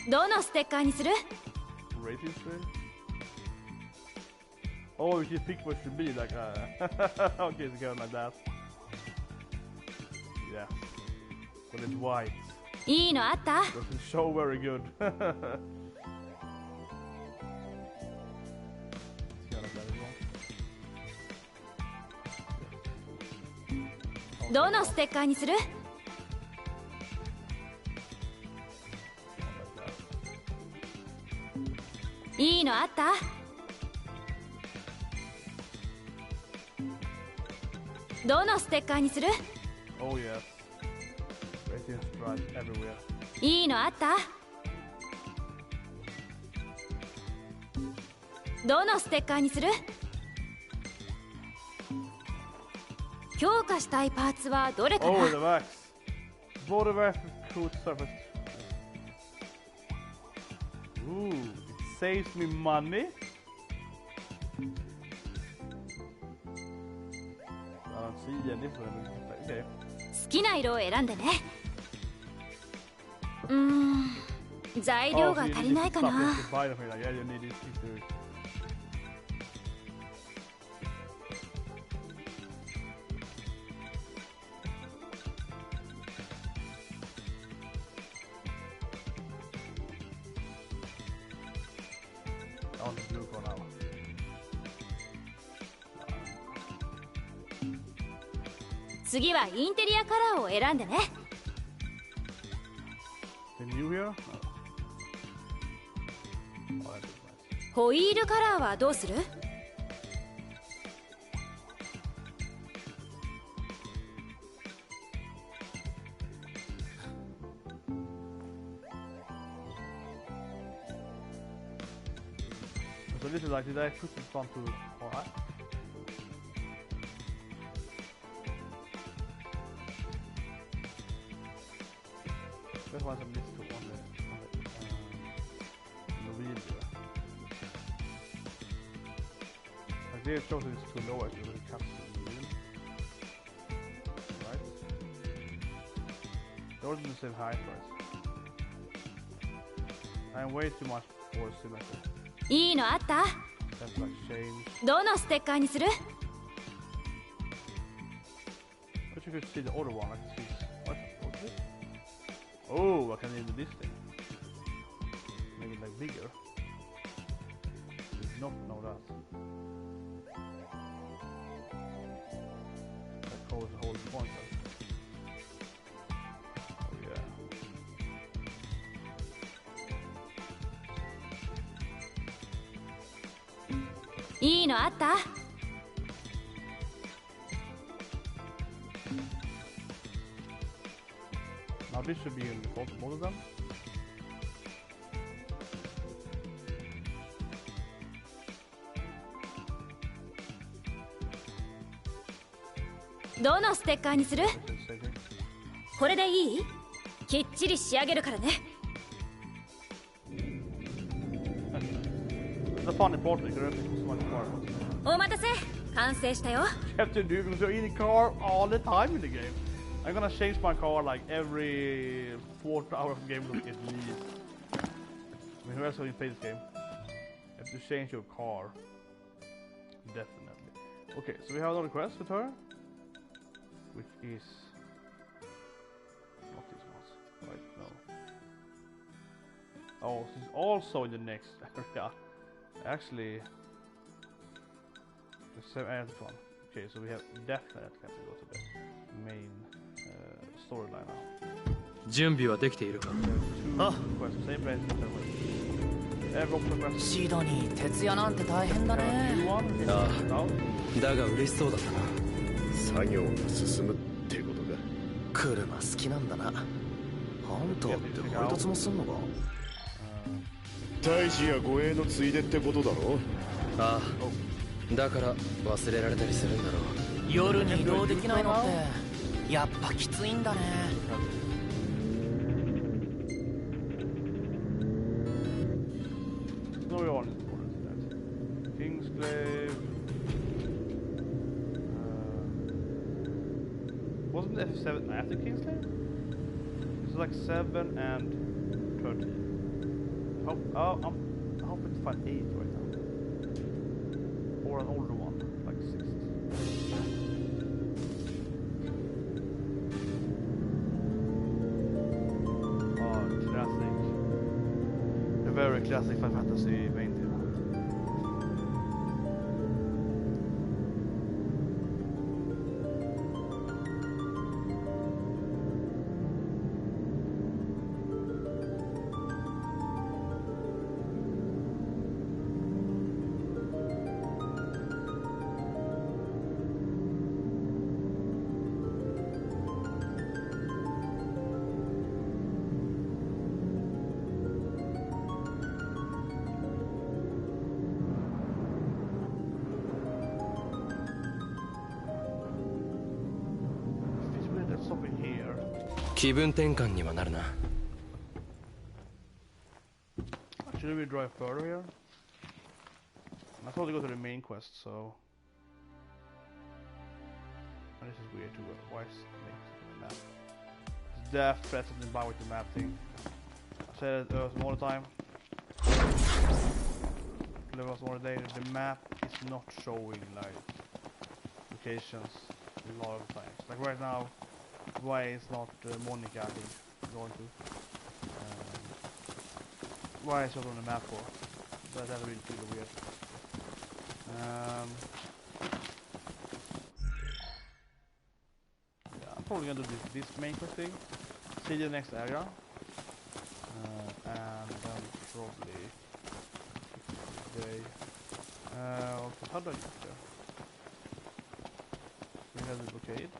どのステッカーにする？Oh, you pick what should be like okay, it's going like that. Yeah. But it's white. いいのあった？ Doesn't show very good. どのステッカーにする？いいのあった？どのステッカーにする？ Oh yes. Racing stripes everywhere. いいのあった？どのステッカーにする？強化したいパーツはどれかな？ Oh, the wax. Border wax with coat surface. Ooh, it saves me money. I don't see any difference. Okay. 好きな色を選んでね。材料が足りないかな。次はインテリアカラーを選んでね。ホイールカラーはどうする？So this is like, did I put this on to high? That was a mistake on the wheel there. Like they have chosen this too low actually, but it cuts the wheel. Right? Those are the same height, right? I am way too much for symmetry. いいのあった？どのステッカーにする？ But you could see the other one, like this. What? Oh, I can even do this thing. Make it like bigger. Did not know that. That covers the whole point. Oh yeah. いいのあった？ Now this should be in both of them. どのステッカーにする？これでいい？きっちり仕上げるからね。お待たせ、完成したよ。Captain Duke was in the car all the time in the game. I'm gonna change my car like every 4 hours of game at least. I mean, who else will play this game? You have to change your car. Definitely. Okay, so we have another quest with her, which is not this one, right? No. Oh, she's also in the next area. Actually, the 7th one. Okay, so we have definitely have to go to the main storyline now. 準備はできているか？あ、シードに徹夜なんて大変だね。ああ、だが嬉しそうだったな。作業が進むってことか。車好きなんだな。ハンターって配達もすんのか？大使や護衛のついでってことだろ。ああ、だから忘れられたりするんだろう。夜に移動できないのってやっぱきついんだね。Wasn't it 7 after Kingslave? It's like 7 and 13. I'm hoping to find 8 right now. Or an older one, like 6. Oh, classic. A very classic Final Fantasy main theme. Here. 気分転換にはなるな。Should we drive further here? I thought to go to the main quest, so. Oh, this is weird too. Why is the map? It's death threat something about with the map thing. I said it all the time. All day. The map is not showing like locations a lot of times. Like right now. Why is not Monica, I think, going to? Why is it on the map for? That really feel weird. Yeah, I'm probably gonna do this main quest thing. See the next area. And then probably today. Okay, how do I get there? We have the blockade.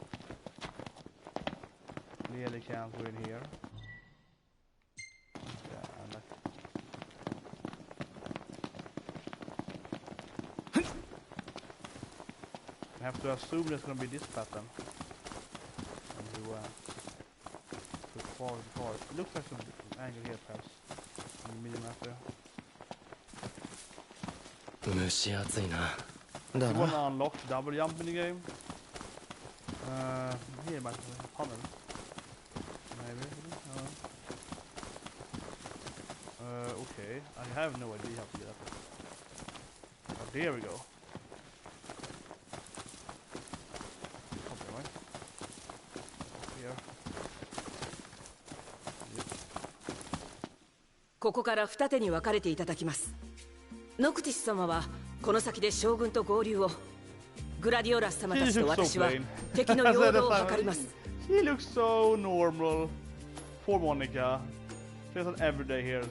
Clearly can't go in here. Yeah, and like I have to assume there's gonna be this pattern. And you put forward the car. It looks like some angle here perhaps. In the medium after. 蒸し暑いな。You wanna unlock double jump in the game? Here might be a tunnel. Maybe. Okay. I have no idea how to get up. Oh, there we go. Okay, right? Here. Yep. ここから二手に分かれていただきます。ノクティス様はこの先で将軍と合流を、グラディオラス様たちと私は敵の陽動を図ります。She looks so normal for Monica. She's an everyday here.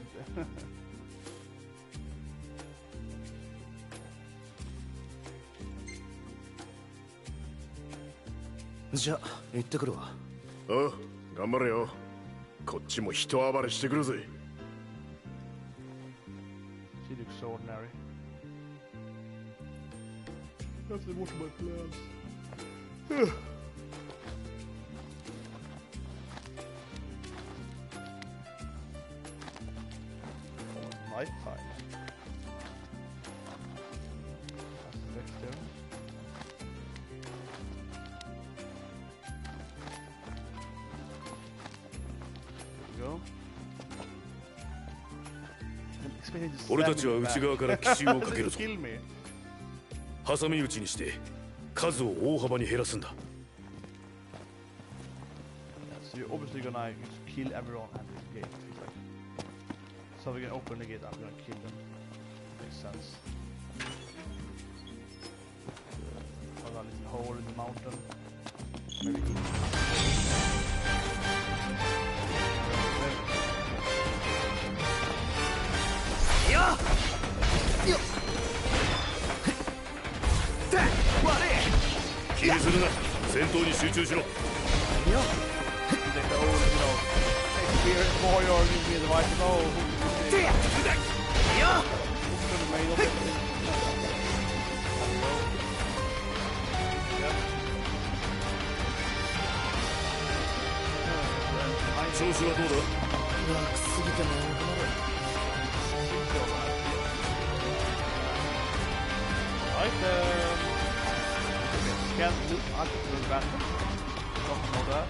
じゃあ行ってくるわ。おう、頑張れよ。こっちも人暴れしてくるぜ。She looks so ordinary. That's the most of my plans. 俺たちは内側から奇襲をかけるぞ。挟み撃ちにして数を大幅に減らすんだ。So you're obviously gonna kill everyone at the gate. So we can open the gate up, we're gonna kill them. Makes sense. Hold on, there's a hole in the mountain. Maybe. Yeah! 気にするな。戦闘に集中しろ。調子はどうだ？楽すぎて眠くなる。Can't look at the random. Don't know that.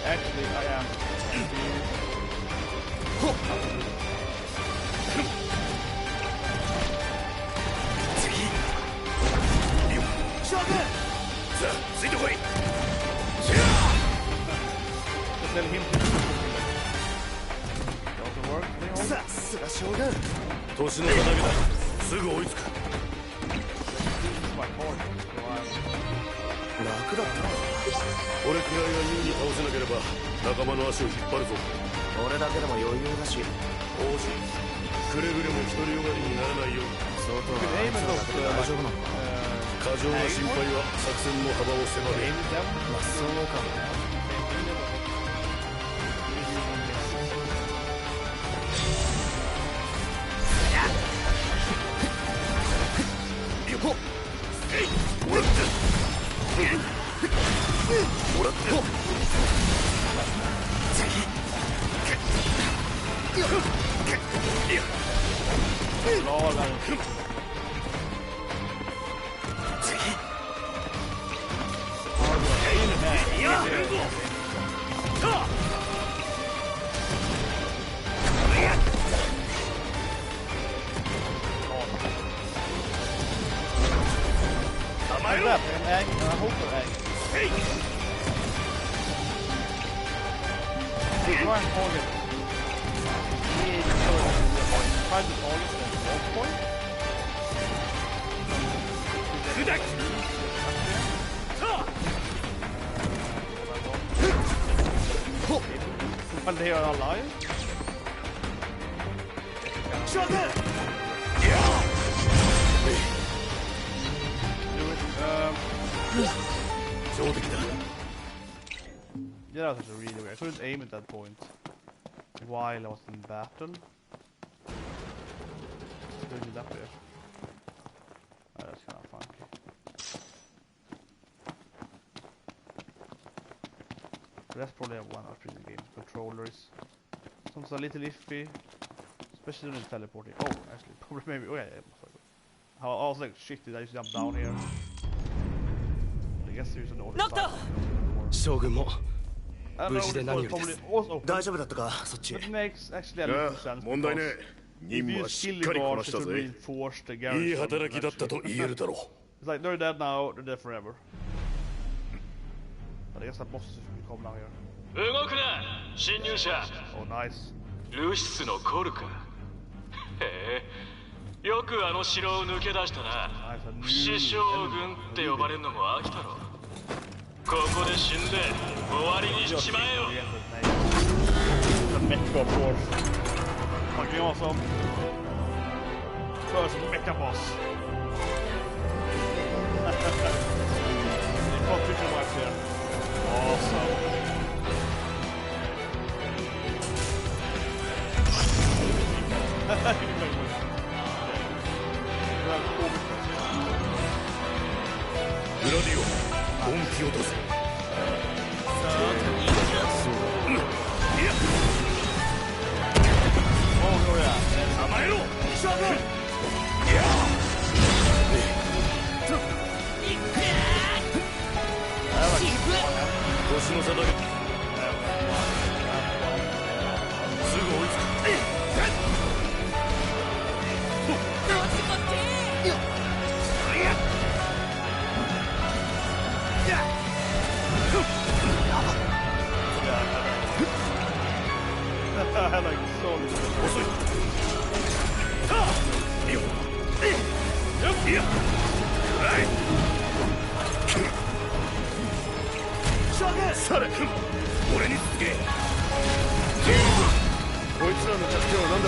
Actually, I am. Tell him to doesn't work. さすが将軍。年の差だけだ。すぐ追いつく。楽だったな。俺くらいが優に倒せなければ仲間の足を引っ張るぞ。俺だけでも余裕だし。王子、くれぐれも独りよがりにならないように。相当なあいつらだけで大丈夫なのか。過剰な心配は作戦の幅を狭める。まあそうかも。Here are alive. Shut it! Do it. 上出来だ。Yeah, that was actually really weird. I couldn't aim at that point while I was in battle. Doing it up here. Oh, that's kind of funky. But that's probably one of the game's controllers. Sometimes a little iffy, especially when it's teleporting. Oh, actually, probably maybe. Oh yeah, I was like, shit, did I just jump down here? I guess there's an order side. 将軍も I don't 無 know, 事で this 何 was よりで probably す also 大丈夫だったかそっち It makes actually a little sense 問題ね because 任 if 務 you はし kill っ the かりこ guards, な it した should ぜ reinforce the いい garrison. 働きだったと言えるだろ It's like they're dead now, they're dead forever. But I guess that boss is come now here. 動くな侵入者 Oh, nice. ルシスのコルかへえよくあの城を抜け出したな Nice. 不死将軍って呼ばれるのも飽きたろここで死んで終わりにしちまえよ The mecha force. Fucking awesome. First mecha boss. Competition marks here. Awesome.グラディオ本気を出せ甘えろ将軍年の差だけすぐ追いつくI like so little. 遅いよっよっはい将軍サラ君俺に続けこいつらの助けは何だ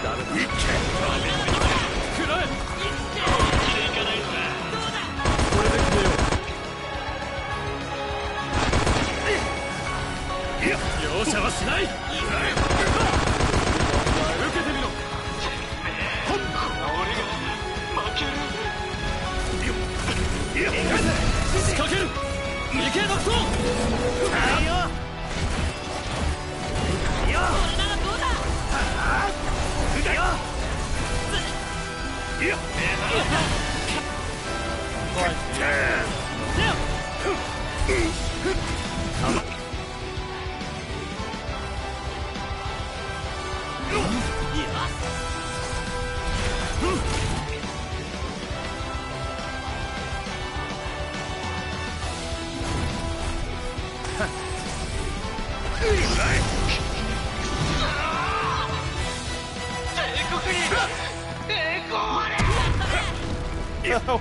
ダメだいけ食らえ本気でいかないとなこれで決めよう容赦はしない受けてみろこの俺が負ける仕掛ける行け独走いいよいいよこれならどうだいいよいいよ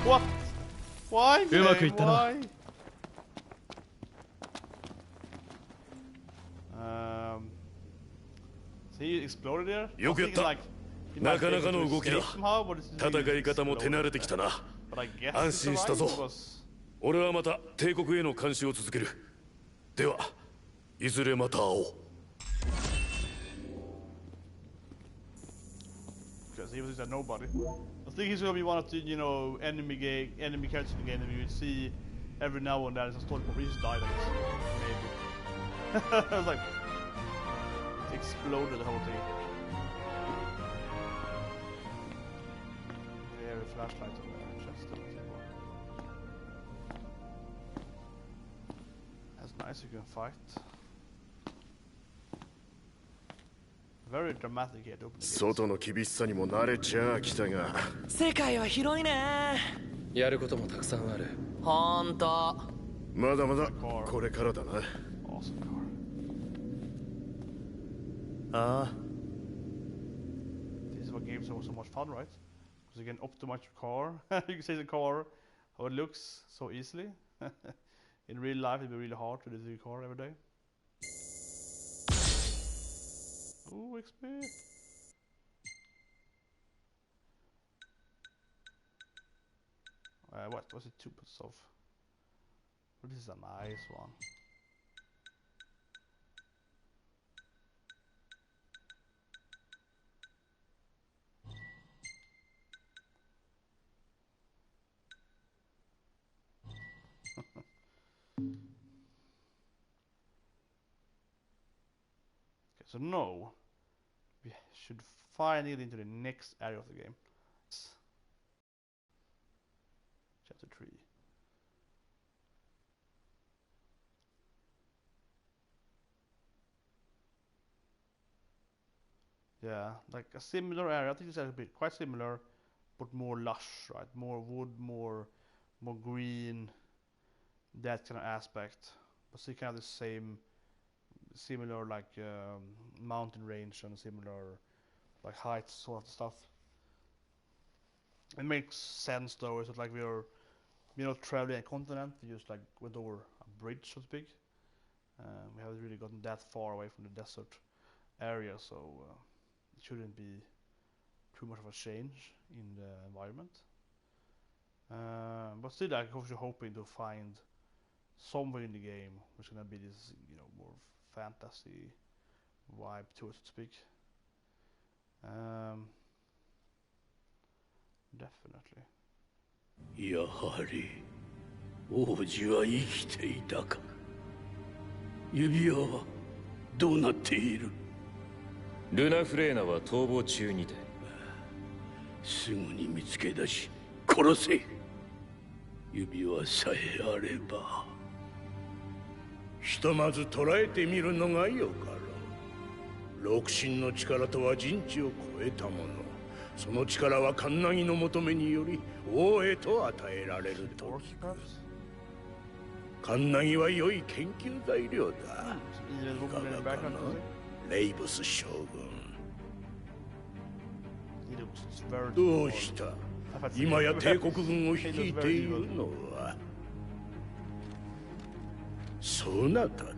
What? Why? うまくいったな。 Why? So he exploded there? よくやったなかなかの動きだ戦い方も手慣れてきたな安心したぞ俺はまた帝国への監視を続けるではいずれまた会おう Because he was just a nobody. I think he's gonna be one of the, you know, enemy characters in the game that we would see every now and then. It's a story, but he just died, I guess. Maybe. I was like, it exploded the whole thing. They have a flashlight on the chest. That's nice, you can fight. Very dramatic here to open the gates. 外の厳しさにも慣れちゃきたが世界は広いねやることもたくさんあるほんとまだまだこれからだな Awesome car. ああ This is what games are so much fun, right? Because you can optimize your car. You can say the car, how it looks so easily. In real life, it'd be really hard to do the car every day. Ooh, XP. What was it? 2 of. Well, this is a nice one. no. We should finally get into the next area of the game. Chapter 3. Yeah, like a similar area. I think it's a bit quite similar, but more lush, right? More wood, more green, that kind of aspect. But still kind of the similar like mountain range and similar like heights sort of stuff. It makes sense though. It's like we're not traveling a continent. We just like went over a bridge, so to speak. We haven't really gotten that far away from the desert area, so it shouldn't be too much of a change in the environment. But still, I'm obviously hoping to find somewhere in the game which is gonna be this, more fantasy vibe to it, so to speak. Definitely. やはり王子は生きていたか。指輪はどうなっている？ルナ・フレーナは逃亡中にて。すぐに見つけ出し殺せ。指輪さえあれば。ひとまず捕らえてみるのがよかろう。六神の力とは人知を超えたもの。その力はカンナギの求めにより王へと与えられると聞く。カンナギは良い研究材料だ。いかがかな、レイブス将軍。どうした？今や帝国軍を率いているのはそなただ。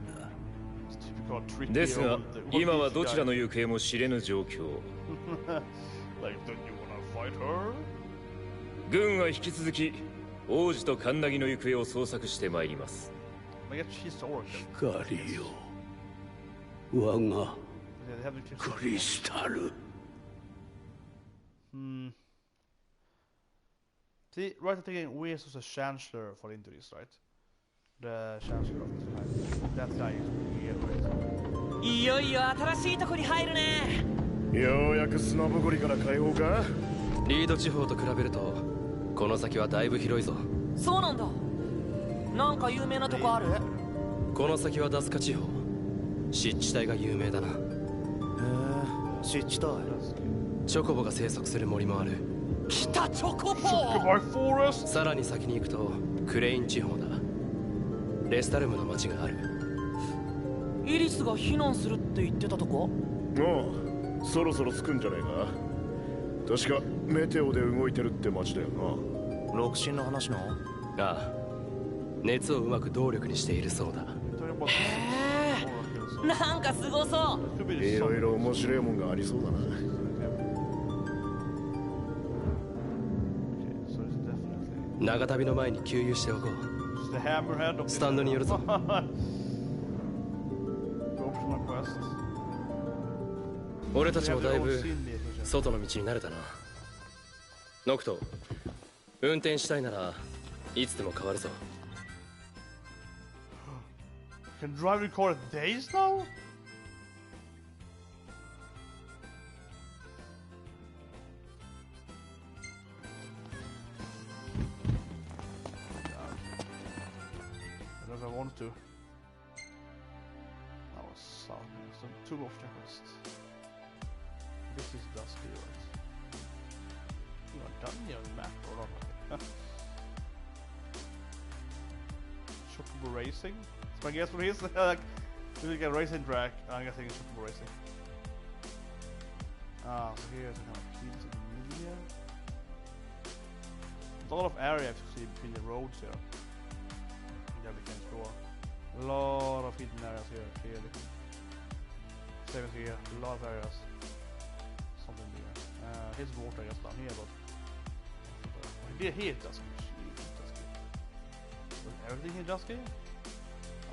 ですが、今はどちらの行方も知れぬ状況。軍は引き続き王子とカンナギの行方を捜索してまいります。光よ、我がクリスタル。See, right at the beginning, we was a chancellor for into this, right? The chancellor of this time. That guy is here, right? いよいよ新しいとこに入るね。ようやく砂ぼこりから解放か。リード地方と比べるとこの先はだいぶ広いぞ。そうなんだ。なんか有名なとこある？この先はダスカ地方、湿地帯が有名だな。へえ、湿地帯。チョコボが生息する森もある。北チョコボ。さらに先に行くとクレイン地方だ。レスタルムの町がある。イリスが避難するって言ってたとこ？ああ、そろそろ着くんじゃねえか。確かメテオで動いてるって町だよな。六神の話の？ああ、熱をうまく動力にしているそうだ。へえ、なんかすごそう。いろいろ面白いもんがありそうだな。長旅の前に給油しておこう。スタンドによるぞ。俺たちもだいぶ外の道に慣れたな。ノクト、運転したいならいつでも変わるぞ。Can drive record days now? I want to. That was south. So two more checklists. This is dusty, right? You are done here on the map or not? Chocobo racing? So I guess what it is like like a racing track. I'm guessing it's chocobo racing. Ah, so here's a kind of keys in the middle here. There's a lot of area to see between the roads here. Yeah, we can explore. A lot of hidden areas here, clearly. Same as here, a lot of areas. Something there. Here's water, I guess, down here, but... Here, Dusky. Dusky. Was everything here Dusky?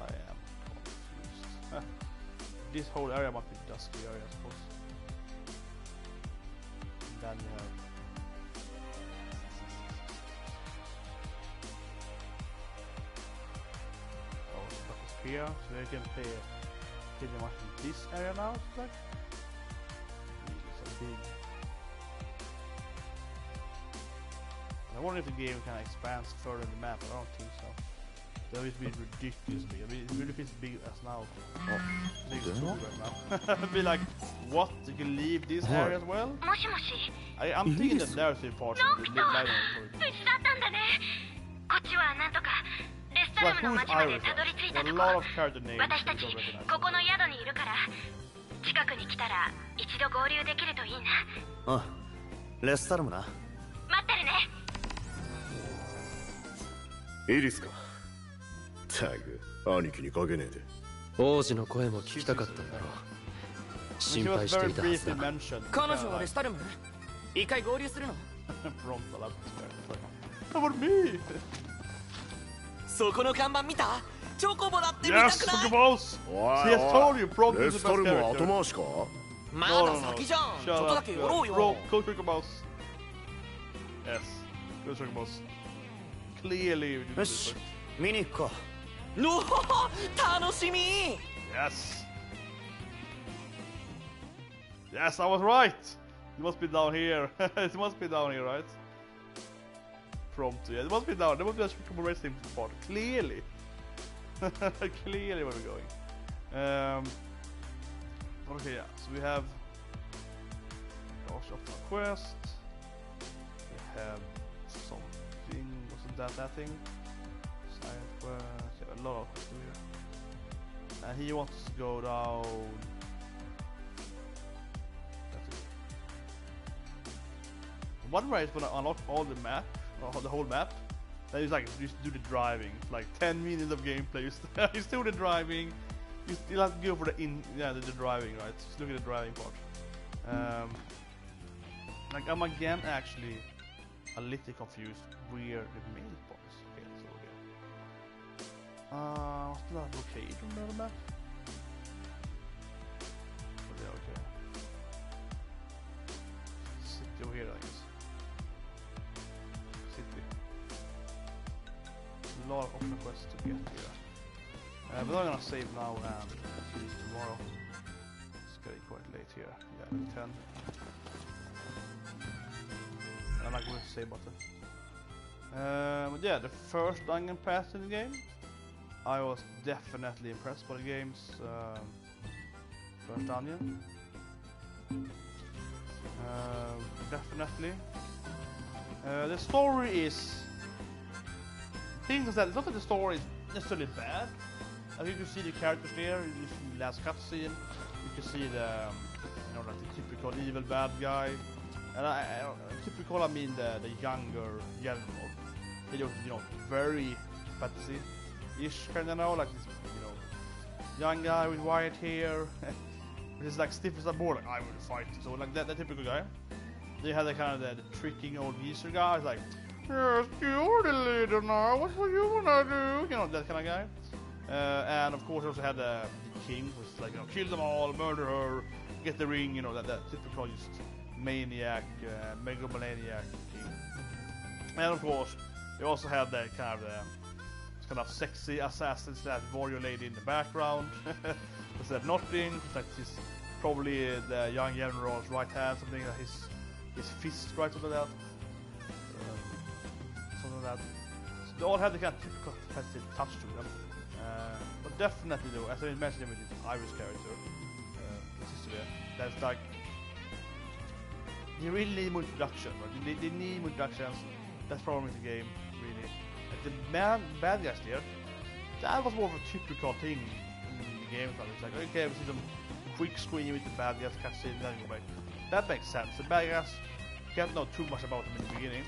I am confused. This whole area might be Dusky area, I suppose. And then you have... here, so they can play pretty much in this area now, it's like. It's so big. I wonder if the game kind of expands further in the map. I don't think so. That would be ridiculous big. I mean, it really feels big as now. Oh, big as right now. It'd be like, what? You can leave this area as well? I'm thinking that narrative part will be lighter for it. So like, who's Iris? There are a lot of character names that you don't recognize.イリスか。タグ、兄貴にかけねえで。王子の声も聞きたかったんだろう。心配していたはずだ。彼女はレスタルム？一回合流するの？そこの看板見た？チョコボだって見たくない？ Yes, Chocobos! See, I told you, Prompt is the best character. 後回しか？まだ先じゃん。ちょっとだけ寄ろうよ。Go Chocobos. Yes, go Chocobos. Clearly. よし、見に行くか。の楽しみ。Yes. Yes, I was right. It must be down here. It must be down here, right? Prompt. Yeah, it must be down. There must be a Chocobo racing part. Clearly. Clearly where we're going. Okay, yeah. So we have Gosh of the quest. We have something. Wasn't that thing? Science quest. Yeah, a lot of quests here. And he wants to go down. That's it. One way is when I unlock all the map, or the whole map. Then it's like just do the driving. It's like 10 minutes of gameplay. You still do the driving. You still have to go for the the driving, right? Just look at the driving part. Like I'm again actually a little confused where the main part is. Okay, let's go again. What's the blockade on the other map? Oh, yeah, okay. City over here, I guess. City. A lot of optional quests to get here. But I'm gonna save now and see this tomorrow. It's getting quite late here. Yeah, 10. I'm not going to save button. But yeah, the first dungeon pass in the game, I was definitely impressed by the game's first dungeon. Definitely. The story is. Things that it's not that the story is necessarily bad. I think you can see the characters there. You see the last cutscene. You can see the like the typical evil bad guy. And typical, I mean the younger general. He looks, very fantasy-ish kind of now, like this, young guy with white hair. He's like stiff as a board, like I will fight. So like that typical guy. They had the kind of the tricking old geezer guy. It's like, yes, you're the leader now. What do you wanna do? That kind of guy. And of course, also had the king, who's like, kill them all, murder her, get the ring. That typical just maniac, megalomaniac king. And of course, they also had that kind of sexy assassin / warrior lady in the background. It's that nothing. It's like she's probably the young general's right hand, something like his fist, right, something like that. Something like that. So they all had the kind of typical fantasy touch to them. But definitely though, as I mentioned with this Iris character, that's like, you really need more introduction, right? They need more introductions. That's probably the game, really. Like the bad guys there, that was more of a typical thing in the game. It's like, okay, we see some quick screen with the bad guys, cutscene, then go back. That makes sense. The bad guys, you can't know too much about them in the beginning.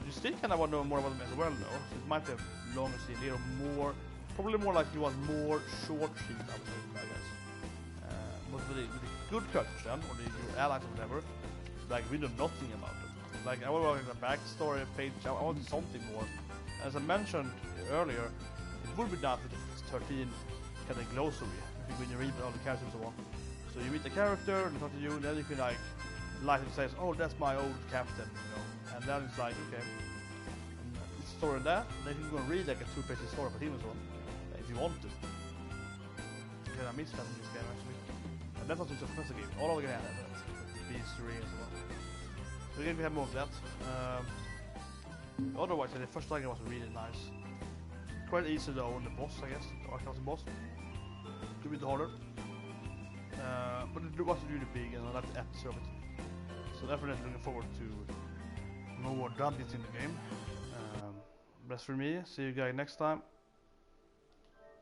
You still kind of want to know more about them as well, though. So it might have longer scene here, more, probably more like you want more short scenes, I would say, with the bad guys. But with the good characters then, or your allies or whatever, like we know nothing about them. Like I want a backstory page, I want something more. As I mentioned earlier, it would be nice with the 13 kind of glossary, when you read all the characters and so on. So you meet the character, and talk to you, and then you can like it says, oh, that's my old captain, and then it's like, okay, it's a story of that, and then you can go and read like a 2-page story for him and so on, if you want to. I missed that in this game actually. And that was just a first game. All of the games had that. These three as well. So again we have more of that. Otherwise the first target was really nice. Quite easy though on the boss, I guess. The Archangel boss. A bit harder. But it was really big and I like the atmosphere of it. So definitely looking forward to more dungeons in the game. That's for me. See you guys next time.